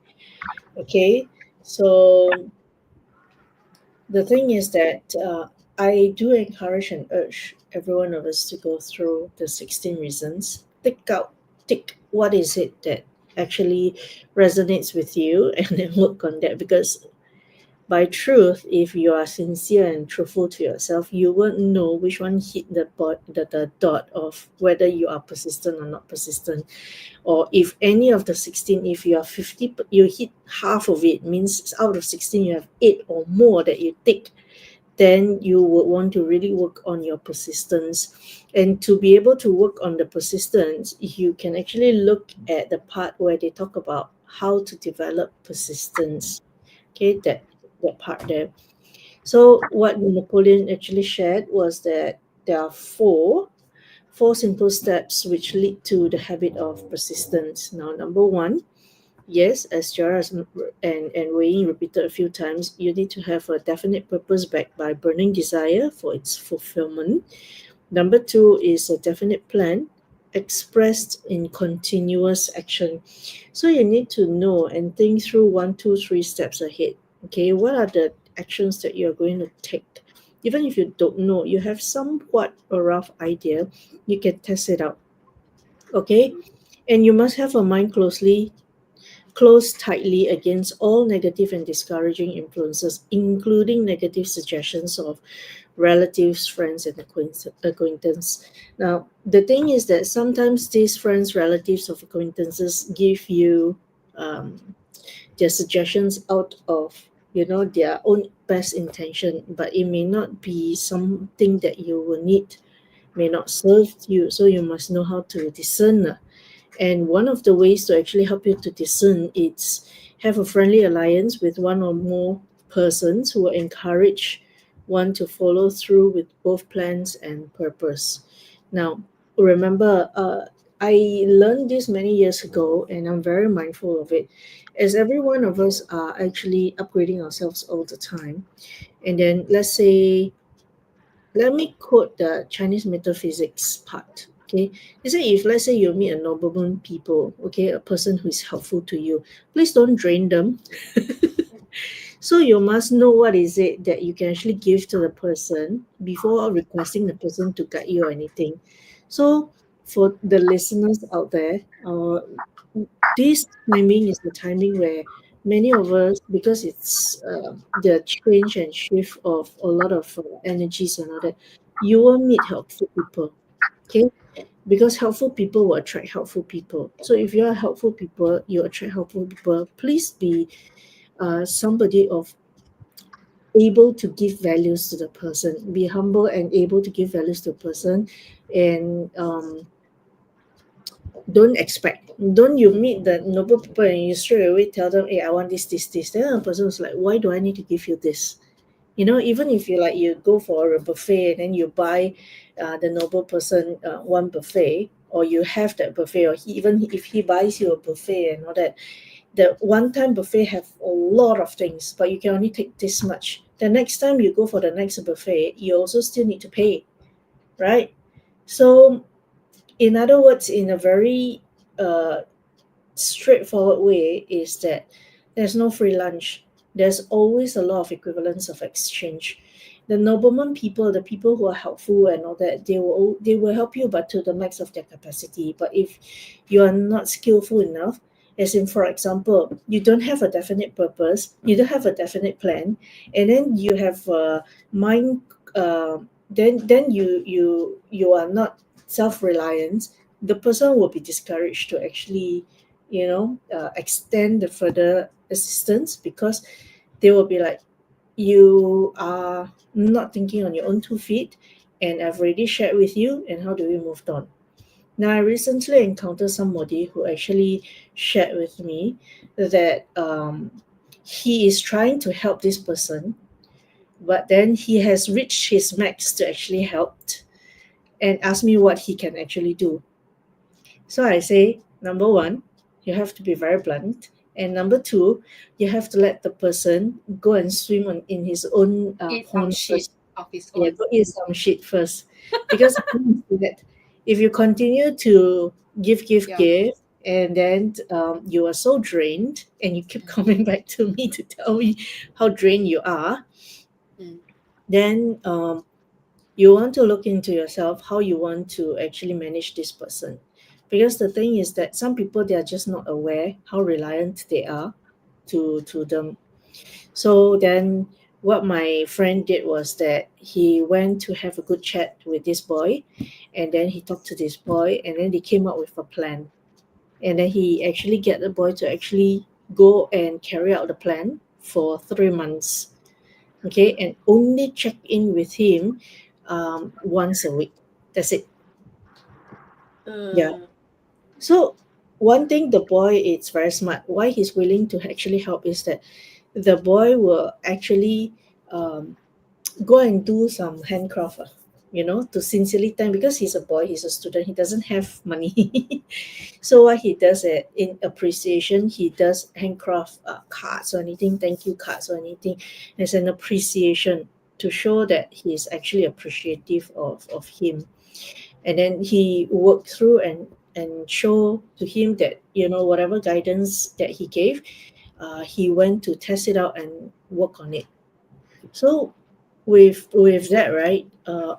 Okay, so the thing is that I do encourage and urge every one of us to go through the 16 reasons, tick what is it that actually resonates with you, and then work on that. Because by truth, if you are sincere and truthful to yourself, you won't know which one hit the dot of whether you are persistent or not persistent. Or if any of the 16, if you are 50, you hit half of it, means out of 16 you have 8 or more that you tick, then you would want to really work on your persistence. And to be able to work on the persistence, you can actually look at the part where they talk about how to develop persistence. Okay, that part there. So what Napoleon actually shared was that there are four simple steps which lead to the habit of persistence. Now, number one, yes, as Jara and Wei repeated a few times, you need to have a definite purpose backed by burning desire for its fulfillment. Number two is a definite plan expressed in continuous action. So you need to know and think through one, two, three steps ahead. Okay, what are the actions that you're going to take? Even if you don't know, you have somewhat a rough idea, you can test it out. Okay, and you must have a mind closed tightly against all negative and discouraging influences, including negative suggestions of relatives, friends, and acquaintance. Now, the thing is that sometimes these friends, relatives, of acquaintances give you their suggestions out of their own best intention, but it may not be something that you will need, may not serve you. So you must know how to discern. And one of the ways to actually help you to discern is have a friendly alliance with one or more persons who will encourage one to follow through with both plans and purpose. Now, remember, I learned this many years ago, and I'm very mindful of it, as every one of us are actually upgrading ourselves all the time. And then let's say, let me quote the Chinese metaphysics part. Okay, they say if let's say you meet a nobleman people, okay, a person who is helpful to you, please don't drain them. So you must know what is it that you can actually give to the person before requesting the person to guide you or anything. So for the listeners out there, this timing is the timing where many of us, because it's the change and shift of a lot of energies and all that, you will meet helpful people. Okay, because helpful people will attract helpful people. So if you are helpful people, you attract helpful people. Please be somebody of able to give values to the person. Be humble and able to give values to the person, and don't you meet the noble people and you straight away tell them, hey, I want this. Then the person was like, why do I need to give you this? Even if you like you go for a buffet and then you buy the noble person one buffet, or you have that buffet, or even if he buys you a buffet and all that, the one time buffet have a lot of things, but you can only take this much. The next time you go for the next buffet, you also still need to pay, right? So in other words, in a very uh, straightforward way, is that there's no free lunch. There's always a lot of equivalence of exchange. The nobleman people, the people who are helpful and all that, they will help you, but to the max of their capacity. But if you are not skillful enough, as in, for example, you don't have a definite purpose, you don't have a definite plan, and then you have a mind, then you are not self-reliant. The person will be discouraged to actually extend the further assistance, because they will be like, you are not thinking on your own 2 feet, and I've already shared with you, and how do we move on? Now, I recently encountered somebody who actually shared with me that he is trying to help this person, but then he has reached his max to actually help, and asked me what he can actually do. So I say, number one, you have to be very blunt. And number two, you have to let the person go and swim in his own Eat some pond shit first. of his Yeah, own. go eat some shit first. Because the thing is that if you continue to Yeah. give, and then you are so drained, and you keep coming back to me to tell me how drained you are, Mm. then you want to look into yourself how you want to actually manage this person, because the thing is that some people, they are just not aware how reliant they are to them. So then what my friend did was that he went to have a good chat with this boy, and then he talked to this boy, and then they came up with a plan, and then he actually get the boy to actually go and carry out the plan for 3 months. Okay, and only check in with him once a week. That's it. Yeah. Uh, So one thing, the boy is very smart. Why he's willing to actually help is that the boy will actually um, go and do some handcraft, to sincerely thank, because he's a boy, he's a student, he doesn't have money. So what he does, in appreciation, he does handcraft cards or anything, thank you cards or anything, as an appreciation. to show that he is actually appreciative of him. And then he worked through and show to him that, whatever guidance that he gave, he went to test it out and work on it. So with that, right,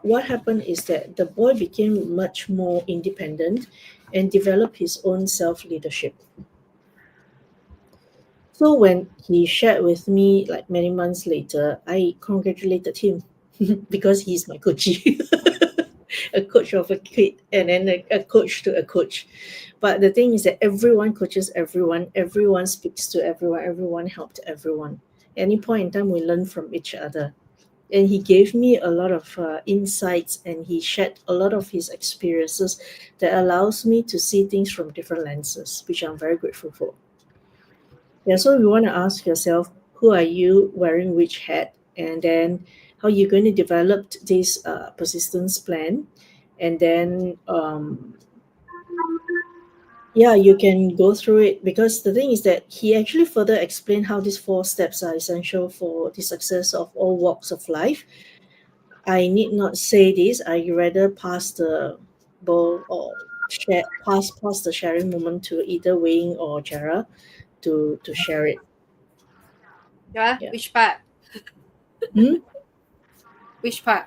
what happened is that the boy became much more independent and developed his own self leadership. So when he shared with me like many months later, I congratulated him because he's my coachee, a coach of a kid, and then a coach to a coach. But the thing is that everyone coaches everyone, everyone speaks to everyone, everyone helped everyone. Any point in time, we learn from each other. And he gave me a lot of insights, and he shared a lot of his experiences that allows me to see things from different lenses, which I'm very grateful for. Yeah, so you want to ask yourself, who are you wearing which hat, and then how you're going to develop this persistence plan, and then yeah, you can go through it, because the thing is that he actually further explained how these four steps are essential for the success of all walks of life. I need not say this. I rather pass the ball or pass the sharing moment to either Wayne or Jara to share it. Yeah, Yeah. which part? Hmm? Which part?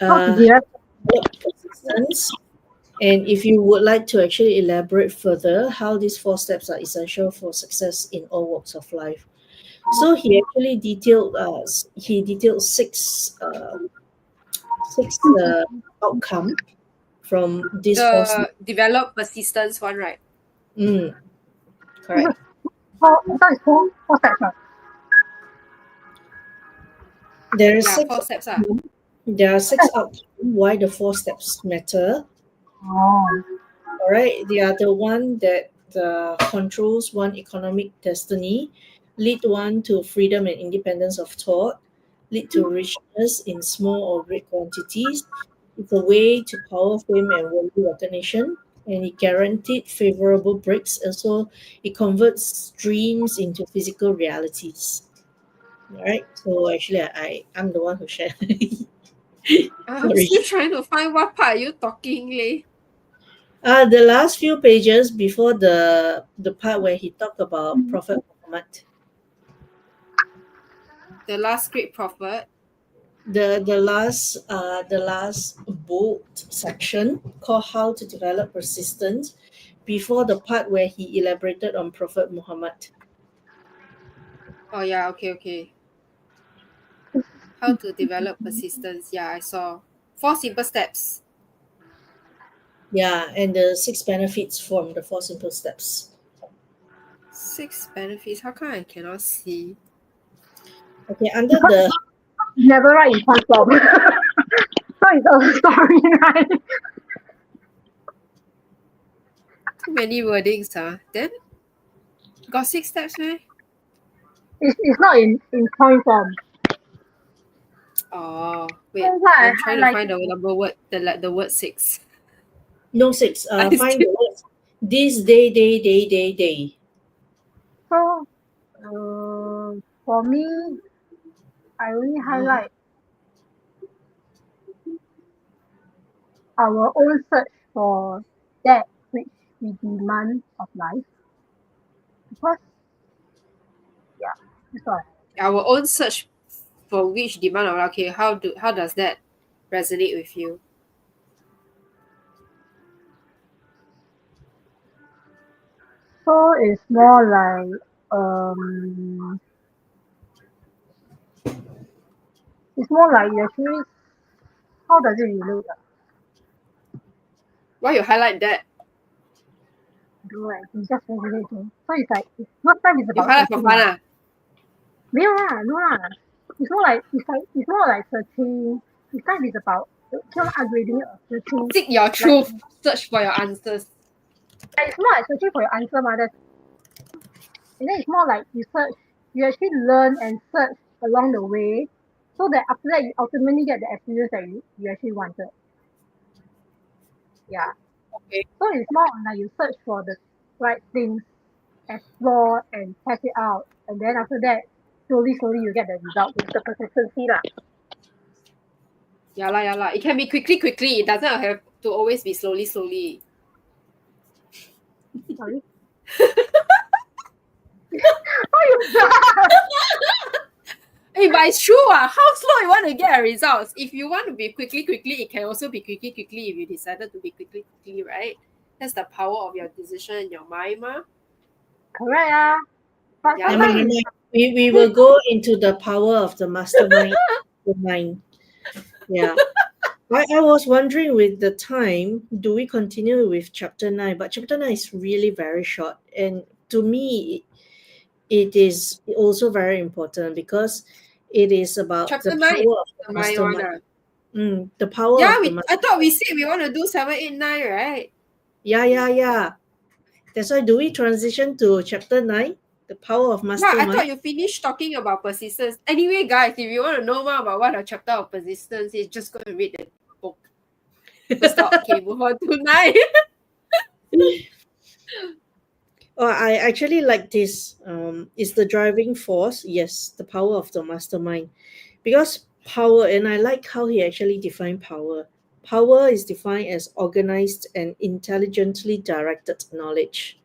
How to Uh, develop develop persistence. And if you would like to actually elaborate further how these four steps are essential for success in all walks of life. So he detailed six outcome from these four steps. The develop persistence one, right? Mm, correct. so it's four steps, right? There are Yeah, six four steps. Ah. there are six outcomes why the four steps matter. Oh, All right, they are the one that controls one economic destiny, lead one to freedom and independence of thought, lead to richness in small or great quantities. It's a way to power, fame, and worldly recognition, and it guaranteed favorable breaks. Also, it converts dreams into physical realities. All right, so actually, I'm the one who shared. I'm Sorry. still trying to find what part are you talking, leh? The last few pages before the part where he talked about Prophet Muhammad, The last great prophet. the last bold section called how to develop persistence, before the part where he elaborated on Prophet Muhammad. Oh yeah, okay, okay. How to develop persistence. Yeah, I saw. Four simple steps. Yeah, and the six benefits from the four simple steps. Six benefits. How come I cannot see? Okay, under because the you never write in point form. So it's a story, right? Too many wordings, huh? Then got six steps, man. It's not in point form. Oh, So wait. what I I'm trying to find highlighted the was number word, the word six. no six. I Find still the words. This day. so for me, I only highlight our own search for that which we demand of life. Because yeah, that's all. our own search for which demand of okay, how does that resonate with you? So it's more like um it's more like you actually how does it relate? Why you highlight that? Do like it's just resonate. So it's like first time is You about highlight for searching fun, lah. ah? 没有 lah, no lah. It's more like searching. This time is about keep on upgrading searching. Seek your Like truth, search for your answers. it's more like searching for your answer, mother. And then it's more like you search, you actually learn and search along the way, so that after that you ultimately get the experience that you actually wanted. Yeah. Okay. So it's more on like you search for the right things, explore and test it out, and then after that, slowly you get the result with the consistency lah. Yeah lah, yeah lah. It can be quickly, quickly. It doesn't have to always be slowly, slowly. Sorry. Oh, you Hey, but it's true. How slow you want to get results? If you want to be quickly, quickly, it can also be quickly, quickly if you decided to be quickly, quickly, right? That's the power of your decision in your mind, ma. correct, ah. But Yeah Never mind, lah. never sometimes mind. We will go into the power of the mastermind mind. Yeah. I was wondering with the time, do we continue with chapter 9? But chapter 9 is really very short. And to me, it is also very important because it is about the Chapter 9 is power of the the mind one. mastermind. The power Yeah, of the I thought we mastermind. said we want to do 7, 8, 9, right? Yeah, yeah, yeah. That's why do we transition to chapter 9? The power of Yeah, I thought mastermind. you finished talking about persistence. Anyway, guys, if you want to know more about what a chapter of persistence is, just go and read the book. Full stop. Okay, move on to 9. Oh, I actually like this. Is the driving force? Yes, the power of the mastermind. Because power, and I like how he actually defined power. Power is defined as organized and intelligently directed knowledge.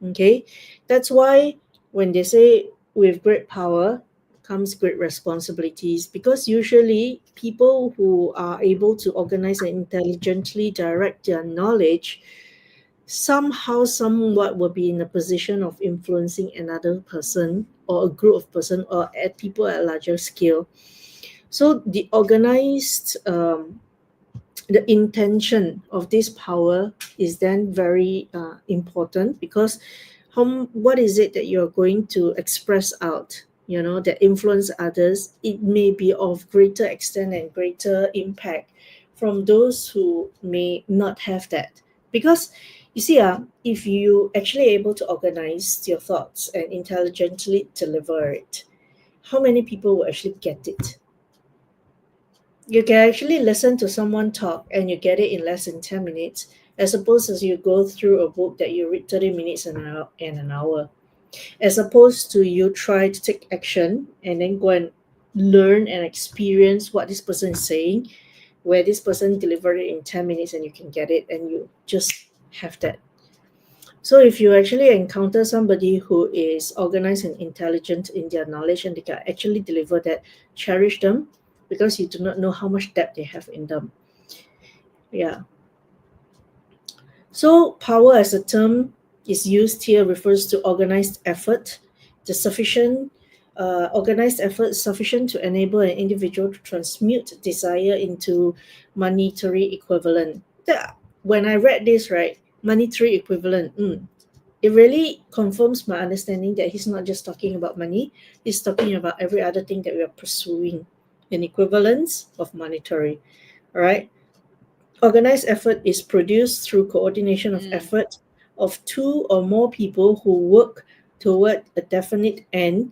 Okay, that's why when they say with great power comes great responsibilities, because usually people who are able to organize and intelligently direct their knowledge somehow somewhat will be in a position of influencing another person or a group of person or at people at larger scale. So the organized the intention of this power is then very important, because what is it that you're going to express out, that influence others. It may be of greater extent and greater impact from those who may not have that. Because you see, if you actually able to organize your thoughts and intelligently deliver it, how many people will actually get it? You can actually listen to someone talk and you get it in less than 10 minutes, as opposed as you go through a book that you read 30 minutes and an hour. As opposed to you try to take action and then go and learn and experience what this person is saying, where this person delivered it in 10 minutes and you can get it and you just have that. So if you actually encounter somebody who is organized and intelligent in their knowledge and they can actually deliver that, cherish them, because you do not know how much depth they have in them. Yeah. So power as a term is used here refers to organized effort, the sufficient organized effort sufficient to enable an individual to transmute desire into monetary equivalent. When I read this, right, monetary equivalent, it really confirms my understanding that he's not just talking about money, he's talking about every other thing that we are pursuing, an equivalence of monetary. All right. Organized effort is produced through coordination of Mm. effort of two or more people who work toward a definite end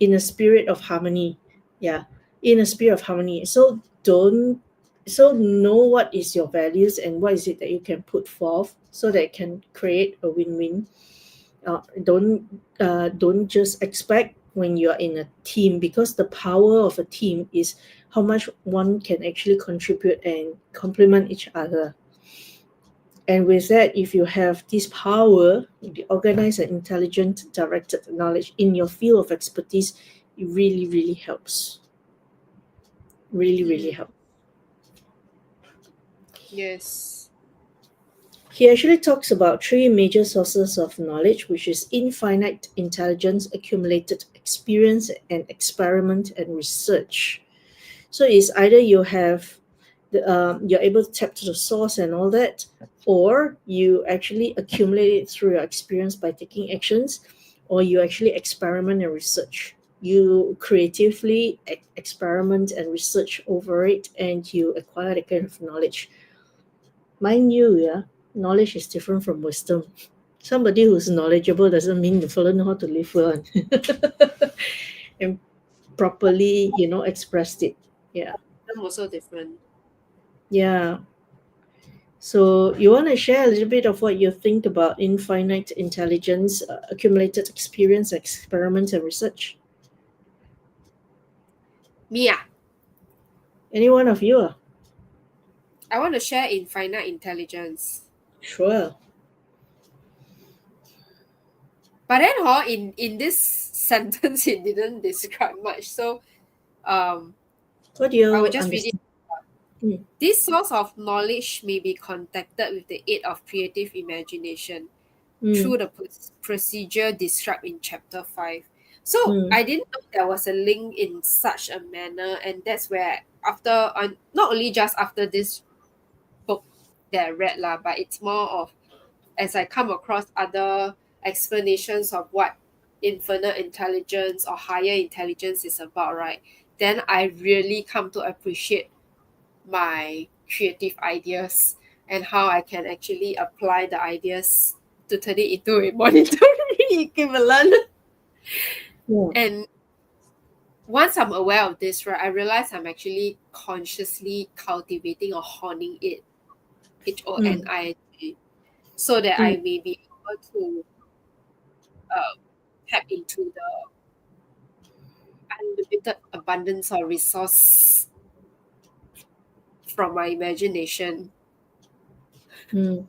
in a spirit of harmony. Yeah, in a spirit of harmony. So know what is your values and what is it that you can put forth so that it can create a win-win. Don't just expect when you're in a team, because the power of a team is how much one can actually contribute and complement each other. And with that, if you have this power, the organized and intelligent directed knowledge in your field of expertise, it really, really helps. Really, really Mm. helps. Yes. He actually talks about three major sources of knowledge, which is infinite intelligence, accumulated experience, and experiment and research. So it's either you have you're able to tap to the source and all that, or you actually accumulate it through your experience by taking actions, or you actually experiment and research. You creatively experiment and research over it, and you acquire the kind of knowledge. Mind you, yeah, knowledge is different from wisdom. Somebody who's knowledgeable doesn't mean the fellow know how to live well and properly, expressed it. Yeah. I'm also different. Yeah. So you want to share a little bit of what you think about infinite intelligence, accumulated experience, experiments, and research? Me, ah. Any one of you? I want to share infinite intelligence. Sure. But then in this sentence it didn't describe much. So What do I will you just read it. understand? Mm, This source of knowledge may be contacted with the aid of creative imagination mm, through the procedure described in chapter 5. So mm, I didn't know there was a link in such a manner, and that's where after not only just after this book that I read lah, but it's more of as I come across other explanations of what infinite intelligence or higher intelligence is about, right? Then I really come to appreciate my creative ideas and how I can actually apply the ideas to turn it into a monetary equivalent. yeah. And once I'm aware of this, right, I realize I'm actually consciously cultivating or honing it, Mm, HONIG, so that mm, I may be able to uh, tap into the unlimited abundance or resource from my imagination, mm.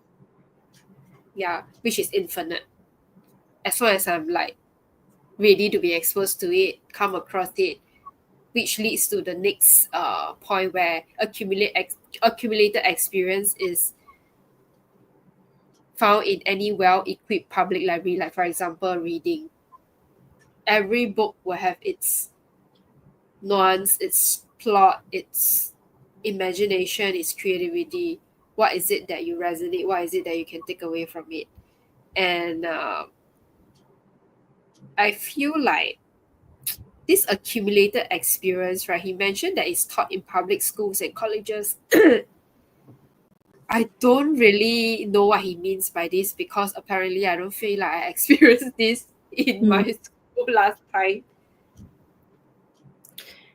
yeah, which is infinite. As long as I'm like ready to be exposed to it, come across it, which leads to the next point where accumulated experience is found in any well-equipped public library. Like for example, reading. Every book will have its nuance, its plot, its imagination, its creativity. What is it that you resonate? What is it that you can take away from it? And I feel like this accumulated experience, right? He mentioned that it's taught in public schools and colleges. I don't really know what he means by this because apparently I don't feel like I experienced this in my Mm. school last time.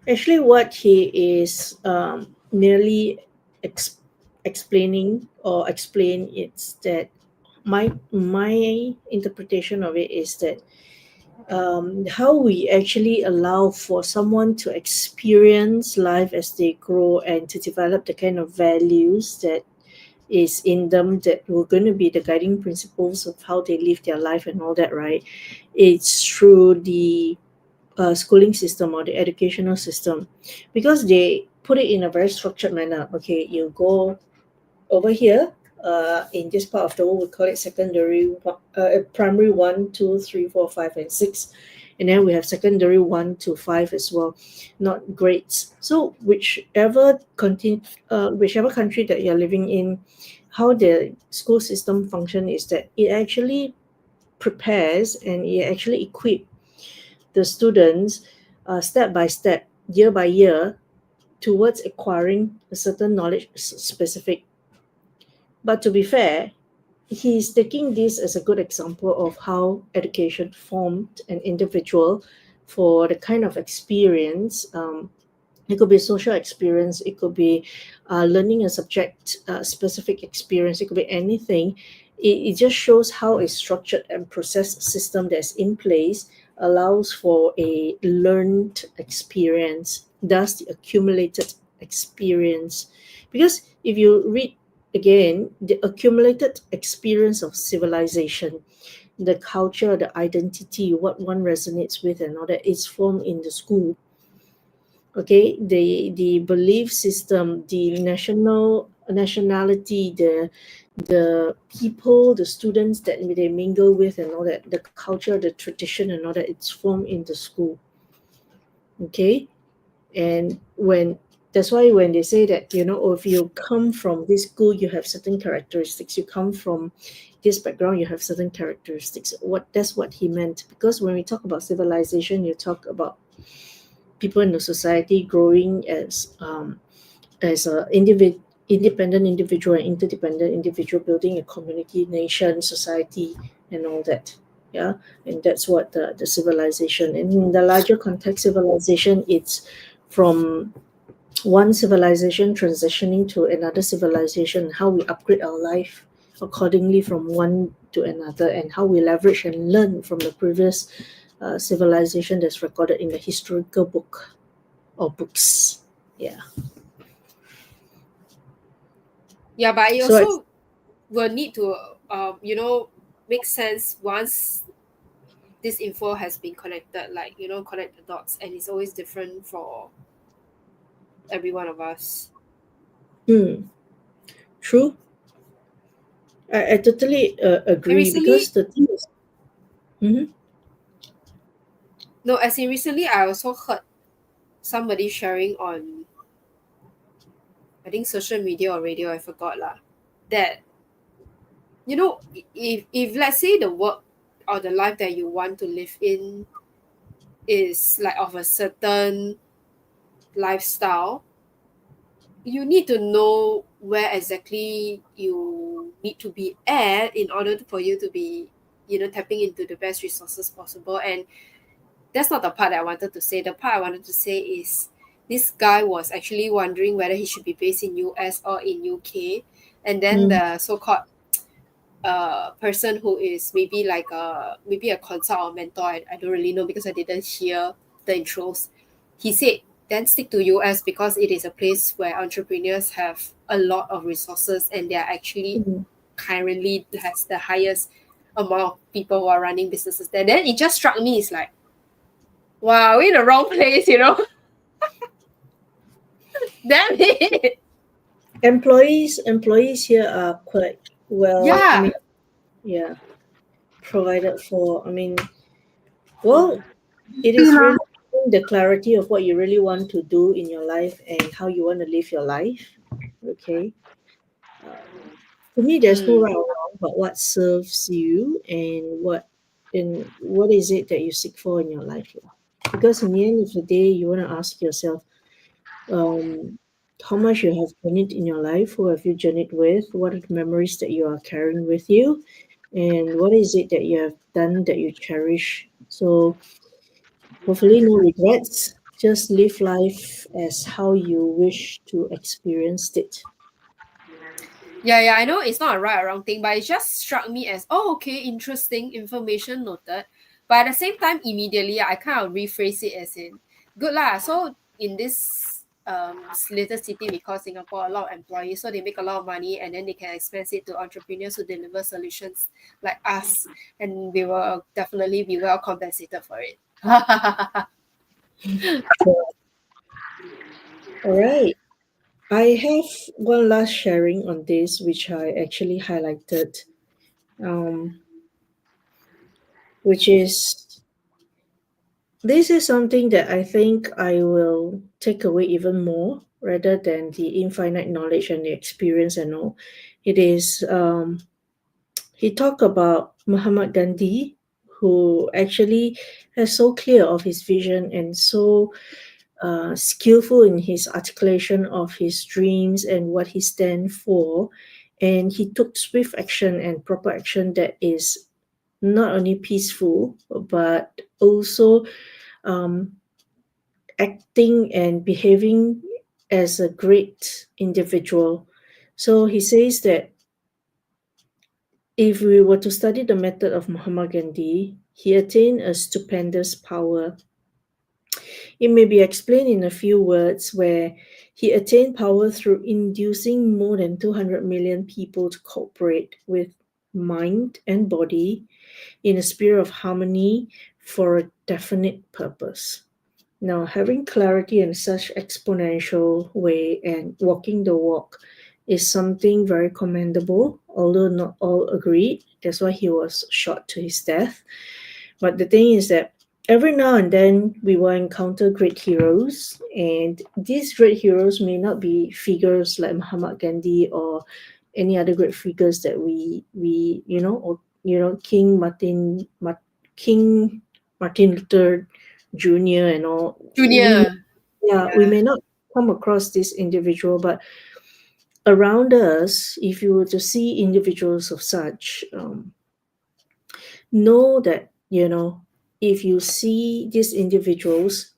Actually, what he is nearly ex- explaining or explain is that my interpretation of it is that how we actually allow for someone to experience life as they grow and to develop the kind of values that is in them that were going to be the guiding principles of how they live their life and all that, right? It's through the schooling system or the educational system because they put it in a very structured manner. Okay, you go over here in this part of the world we call it primary 1, 2, 3, 4, 5 and 6, and then we have secondary 1 to 5 as well, not grades. So whichever country that you're living in, how the school system function is that it actually prepares and it actually equips the students step by step, year by year, towards acquiring a certain knowledge specific. But to be fair, he's taking this as a good example of how education formed an individual for the kind of experience. It could be social experience, it could be learning a subject specific experience, it could be anything. It just shows how a structured and processed system that's in place allows for a learned experience, thus the accumulated experience. Because if you read again, the accumulated experience of civilization, the culture, the identity, what one resonates with and all that is formed in the school. Okay, the belief system, the nationality, the people, the students that they mingle with and all that, the culture, the tradition and all that, it's formed in the school. Okay, and when that's why when they say that, oh, if you come from this school you have certain characteristics, you come from this background you have certain characteristics, that's what he meant. Because when we talk about civilization, you talk about people in the society growing as a independent individual and interdependent individual, building a community, nation, society and all that. Yeah, and that's what the civilization. And in the larger context, civilization, it's from one civilization transitioning to another civilization, how we upgrade our life accordingly from one to another, and how we leverage and learn from the previous civilization that's recorded in the historical book or books. Yeah. Yeah, but it So I, also will need to make sense once this info has been connected, like connect the dots, and it's always different for every one of us. hmm, true. I totally And agree because recently, the thing is, mhm, no, as in recently, I also heard somebody sharing on, I think, social media or radio, I forgot lah, that if let's say the work or the life that you want to live in is like of a certain lifestyle, you need to know where exactly you need to be at in order for you to be tapping into the best resources possible. And that's not the part that I wanted to say. The part I wanted to say is this guy was actually wondering whether he should be based in US or in UK, and then mm, the so-called person who is maybe a consult or mentor, I don't really know because I didn't hear the intros. He said then stick to US because it is a place where entrepreneurs have a lot of resources, and they are actually mm, currently has the highest amount of people who are running businesses there. Then it just struck me, it's like, wow, we're in the wrong place. Damn it. employees here are quite well. I Yeah. mean, yeah, provided for. I mean, Mm. well, it See is lah. really the clarity of what you really want to do in your life and how you want to live your life. Okay. To me, there's no Mm. right or wrong, but what serves you and what is it that you seek for in your life. Yeah. Because in the end of the day, you want to ask yourself, um, how much you have journeyed in your life, who have you journeyed with, what are the memories that you are carrying with you, and what is it that you have done that you cherish. So hopefully no regrets. Just live life as how you wish to experience it. Yeah, yeah, I know it's not a right or wrong thing, but it just struck me as, oh, okay, interesting information noted. But at the same time, immediately I kind of rephrase it as in, good lah. So in this little city we call Singapore, a lot of employees, so they make a lot of money, and then they can expense it to entrepreneurs who deliver solutions like us, and we will definitely be well compensated for it. So, all right. I have one last sharing on this, which I actually highlighted, um, which is this is something that I think I will take away even more rather than the infinite knowledge and the experience and all. It is, he talked about Muhammad Gandhi, who actually is so clear of his vision and so skillful in his articulation of his dreams and what he stands for. And he took swift action and proper action that is not only peaceful, but also um, acting and behaving as a great individual. So he says that if we were to study the method of Mahatma Gandhi, he attained a stupendous power. It may be explained in a few words where he attained power through inducing more than 200 million people to cooperate with mind and body in a spirit of harmony for a definite purpose. Now, having clarity in such exponential way and walking the walk is something very commendable, although not all agreed. That's why he was shot to his death. But the thing is that every now and then we will encounter great heroes, and these great heroes may not be figures like Muhammad Gandhi or any other great figures that we or King Martin Luther Jr. and all. Junior. We Yeah. may not come across this individual, but around us, if you were to see individuals of such, know that if you see these individuals,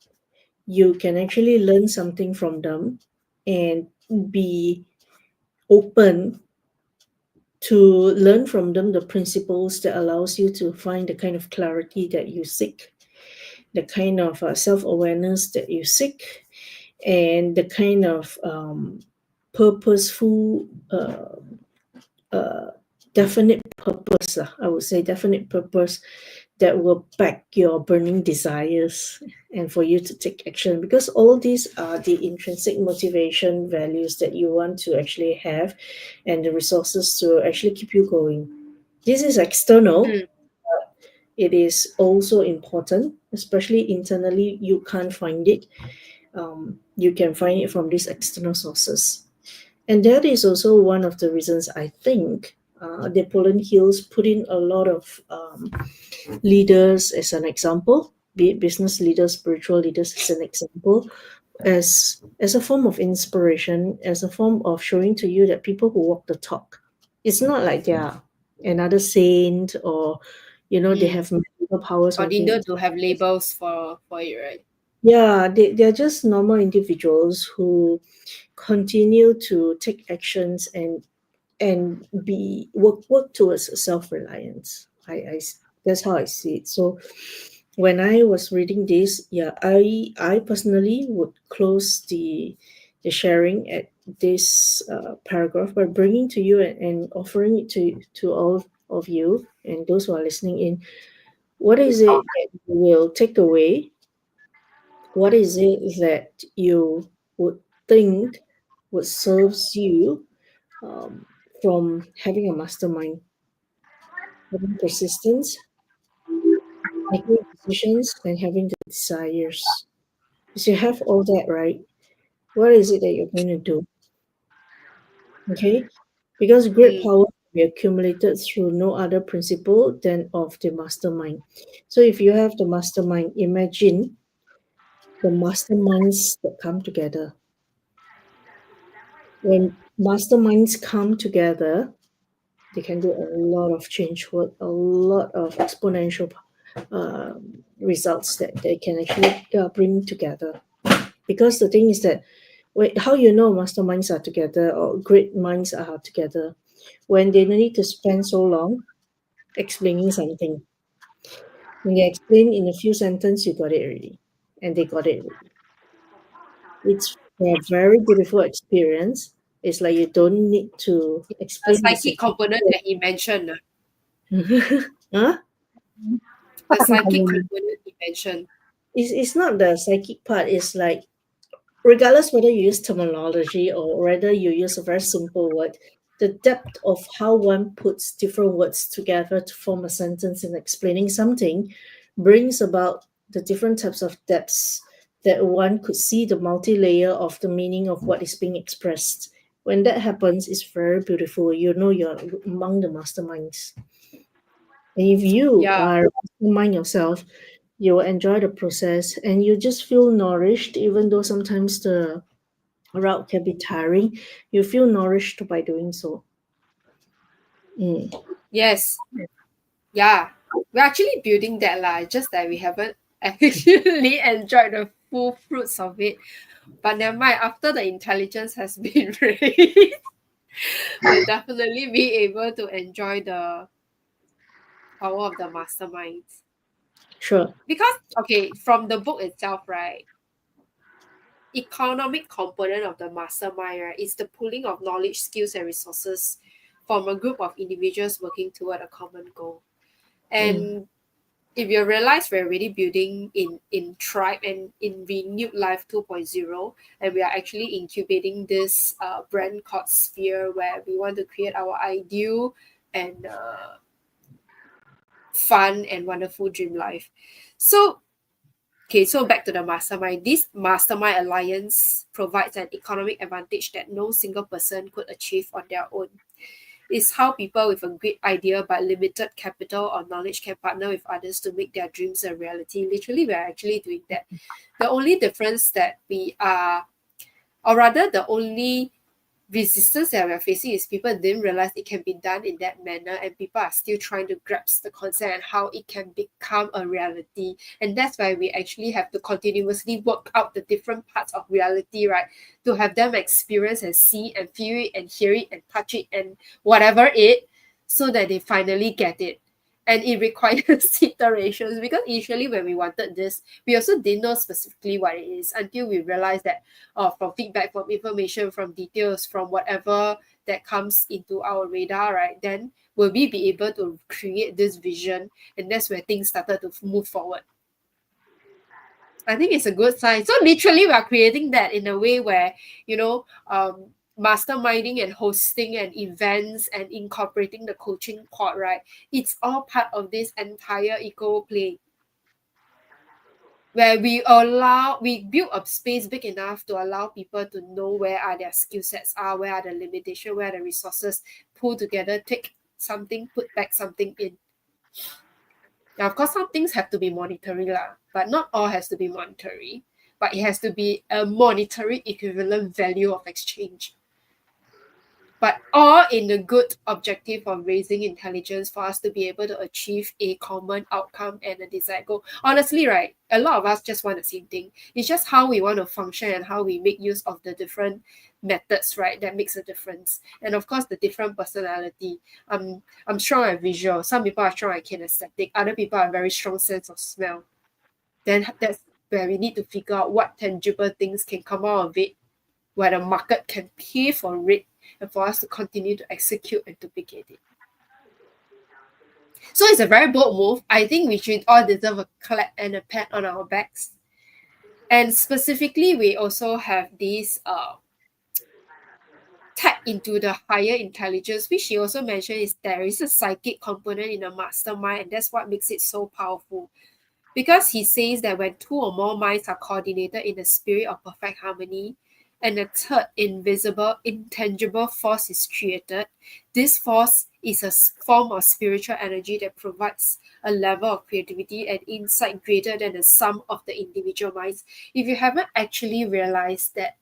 you can actually learn something from them and be open to learn from them the principles that allows you to find the kind of clarity that you seek, the kind of self-awareness that you seek, and the kind of purposeful, uh, definite purpose. I would say definite purpose that will back your burning desires and for you to take action, because all these are the intrinsic motivation values that you want to actually have and the resources to actually keep you going. This is external. Mm, It is also important, especially internally. You can't find it. You can find it from these external sources. And that is also one of the reasons I think Napoleon Hill's put in a lot of leaders as an example, be it business leaders, spiritual leaders as an example, as a form of inspiration, as a form of showing to you that people who walk the talk, it's not like they're another saint, or they mm. have magical powers or Or they anything. need to have labels for it, right? Yeah, they're just normal individuals who continue to take actions and be work towards self-reliance. That's how I see it. So when I was reading this, yeah, I personally would close the sharing at this paragraph by bringing to you and offering it to all of you and those who are listening in. What is it that you will take away? What is it that you would think would serves you um, from having a mastermind? Having persistence, making decisions, and having the desires. If you have all that right, what is it that you're going to do? Okay? Because great Mm. power can be accumulated through no other principle than of the mastermind. So if you have the mastermind, imagine the masterminds that come together. When masterminds come together, they can do a lot of change work, a lot of exponential results that they can actually bring together. Because the thing is that, wait, how you know masterminds are together or great minds are together? When they don't need to spend so long explaining something. When they explain in a few sentences, you got it already. And they got it already. It's a very beautiful experience. It's like you don't need to The explain the psychic secret. component that he mentioned. Huh? The What I think psychic component he mentioned. It's not the psychic part. It's like, regardless whether you use terminology or whether you use a very simple word, the depth of how one puts different words together to form a sentence in explaining something brings about the different types of depths that one could see the multi-layer of the meaning of what is being expressed. When that happens, it's very beautiful. You know you're among the masterminds. And if you Yeah. are a mastermind yourself, you will enjoy the process and you just feel nourished, even though sometimes the route can be tiring. You feel nourished by doing so. Mm, Yes. Yeah. We're actually building that lah. Just that we haven't actually enjoyed the full fruits of it. But never mind, after the intelligence has been raised, we'll definitely be able to enjoy the power of the masterminds. sure. Because okay, from the book itself, right? Economic component of the mastermind, right, is the pooling of knowledge, skills, and resources from a group of individuals working toward a common goal. Mm, And if you realize we're already building in tribe and in renewed life 2.0, and we are actually incubating this brand called sphere, where we want to create our ideal and fun and wonderful dream life. So okay, so back to the mastermind. This mastermind alliance provides an economic advantage that no single person could achieve on their own. It's how people with a great idea but limited capital or knowledge can partner with others to make their dreams a reality. Literally, we're actually doing that. The only difference that we are, or rather, the only resistance that we're facing is people didn't realize it can be done in that manner, and people are still trying to grasp the concept and how it can become a reality. And that's why we actually have to continuously work out the different parts of reality, right, to have them experience and see and feel it and hear it and touch it and whatever it, so that they finally get it. And it requires iterations, because initially when we wanted this, we also didn't know specifically what it is until we realized that from feedback, from information, from details, from whatever that comes into our radar, right, then will we be able to create this vision, and that's where things started to move forward. I think it's a good sign. So literally we are creating that in a way where, masterminding and hosting and events and incorporating the coaching part, right? It's all part of this entire eco play, where we build a space big enough to allow people to know where are their skill sets are, where are the limitations, where are the resources, pull together, take something, put back something in. Now, of course, some things have to be monetary lah, but not all has to be monetary. But it has to be a monetary equivalent value of exchange. But all in the good objective of raising intelligence for us to be able to achieve a common outcome and a desired goal. Honestly, right, a lot of us just want the same thing. It's just how we want to function and how we make use of the different methods, right, that makes a difference. And of course, the different personality. I'm strong at visual. Some people are strong at kinesthetic. Other people are very strong sense of smell. Then that's where we need to figure out what tangible things can come out of it, where the market can pay for it, and for us to continue to execute and duplicate it. So it's a very bold move. I think we should all deserve a clap and a pat on our backs. And specifically, we also have this tap into the higher intelligence, which she also mentioned is there is a psychic component in the mastermind, and that's what makes it so powerful. Because he says that when two or more minds are coordinated in the spirit of perfect harmony, and a third invisible, intangible force is created, this force is a form of spiritual energy that provides a level of creativity and insight greater than the sum of the individual minds. If you haven't actually realized that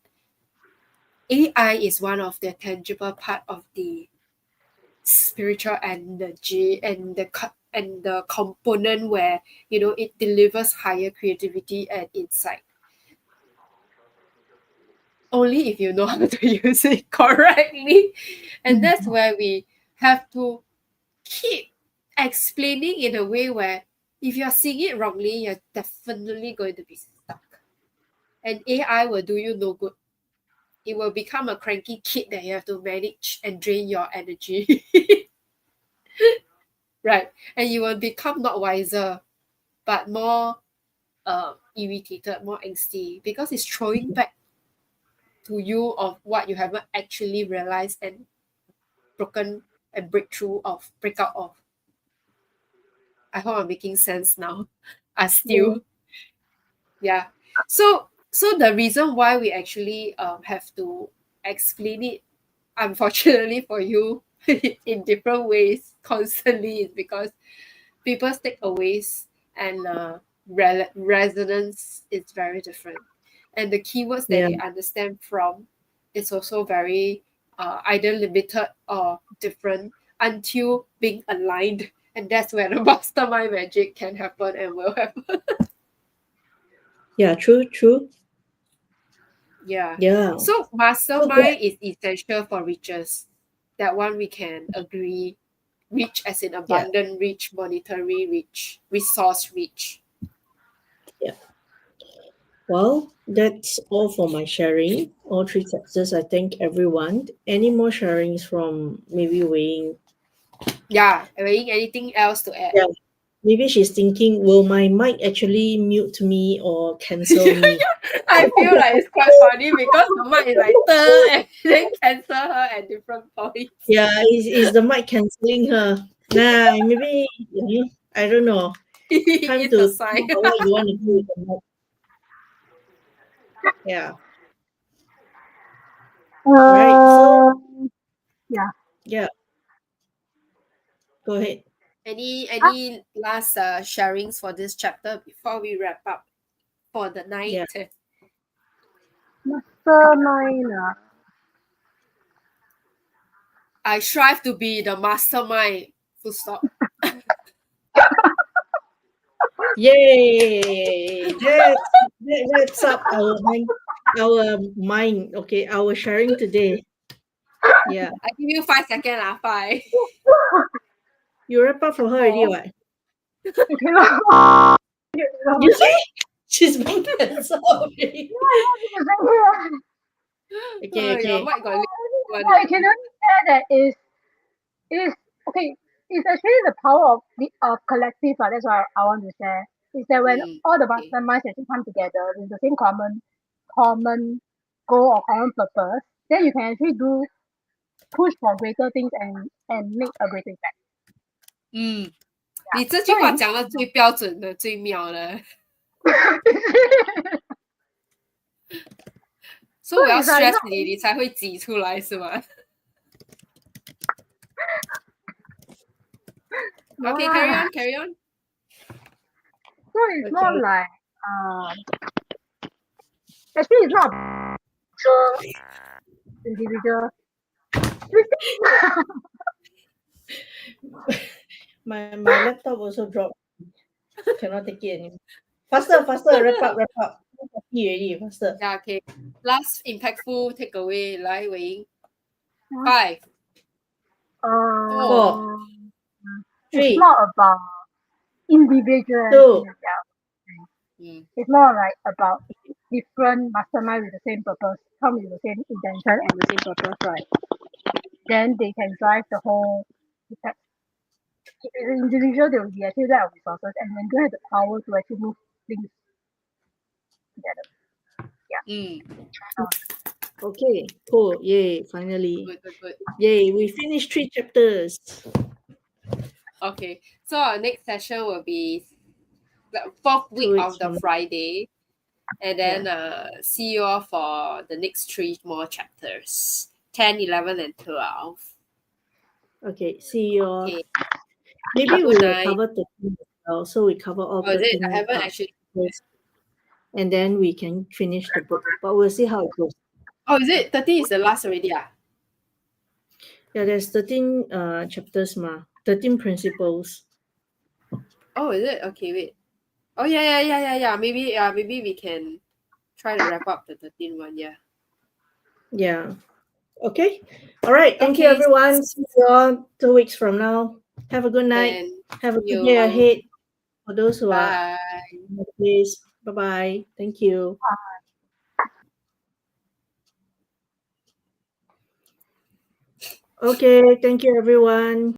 AI is one of the tangible part of the spiritual energy and the component where it delivers higher creativity and insight, only if you know how to use it correctly. And that's where we have to keep explaining in a way where if you're seeing it wrongly, you're definitely going to be stuck, and AI will do you no good. It will become a cranky kid that you have to manage and drain your energy. Right, and you will become not wiser but more irritated, more angsty, because it's throwing back to you of what you haven't actually realized and broken and break out of. I hope I'm making sense now. Yeah. Still, yeah. So the reason why we actually have to explain it, unfortunately for you, in different ways constantly, is because people's takeaways and resonance is very different, and the keywords that Yeah. they understand from is also very either limited or different until being aligned, and that's where the mastermind magic can happen and will happen. Yeah, true, true. Yeah. Yeah. So So that, mastermind is essential for riches. That one we can agree. Rich as in yeah, abundant rich, monetary rich, resource rich. yeah. Well, that's all for my sharing. All three chapters. I thank everyone. Any more sharings from maybe Wayne? Yeah. Anything else to add? Yeah. Maybe she's thinking, will my mic actually mute me or cancel me? I feel like it's quite funny because the mic is like and then cancel her at different points. Yeah, is the mic canceling her? Nah, maybe I don't know. Time It's a to sign. think about what you want to do with the mic. Yeah. Right. So Uh, yeah. yeah, go ahead. Ah, Any last sharings for this chapter before we wrap up for the Yeah. night? mastermind. I strive to be the mastermind. Full stop. Yay! That wraps up our mind. Okay, our sharing today. Yeah. I give you 5 seconds. 5, You wrap up for her already, Oh, what? you cannot. You You cannot. see? She's being cancelled already. Yeah, you have to be saying here. Okay, Your okay. mic got one. I can only say that is okay. It's actually the power of the collective. That's what I want to share. Is that when all the Okay. masterminds actually come together with the same common goal or common purpose, then you can actually do push for greater things and make a greater impact. 你这句所以 话讲的最标准的、最妙的，所以我要 it's like stress not 你，你才会挤出来是吗 no ？Okay, carry lah. on, carry on. So it's more Okay. like actually it's not sure individual. My laptop also dropped. Cannot take it anymore. Faster, faster, wrap up. Already, faster. Yeah, okay. Last impactful takeaway 来Wei 5, 4, Four, Um, it's 3, not about individuality. 2. Yeah. mm, It's more like about different mastermind with the same purpose, come with the same intention and the same purpose, right? Then they can drive the whole effect. If it's an individual, they will be actually lack of resources and then don't have the power to actually move things together. mm. Okay, cool. Yay, finally. Good, good, good. Yay, we finished 3 chapters. Okay, so our next session will be the fourth 2 week weeks of the from now. Friday, and Yeah. then see you all for the next 3 more chapters 10, 11, and 12. Okay, see you all. Okay, Maybe we good will night. cover 13 as well. So we cover all Oh, is it? I 13 haven't actually. chapters, and then we can finish the book. But we'll see how it goes. Oh, is it? 13 is the last already. Yeah, there's 13 chapters, 13 principles. Oh, is it? Okay, wait. Oh, yeah. Maybe we can try to wrap up the 13 one. Yeah. Yeah. Okay. All right. Thank you, Okay, everyone. See you all 2 weeks from now. Have a good night. then Have a see good day you. ahead for those who are Bye. in the place. Bye bye. Thank you. Okay. Thank you, everyone.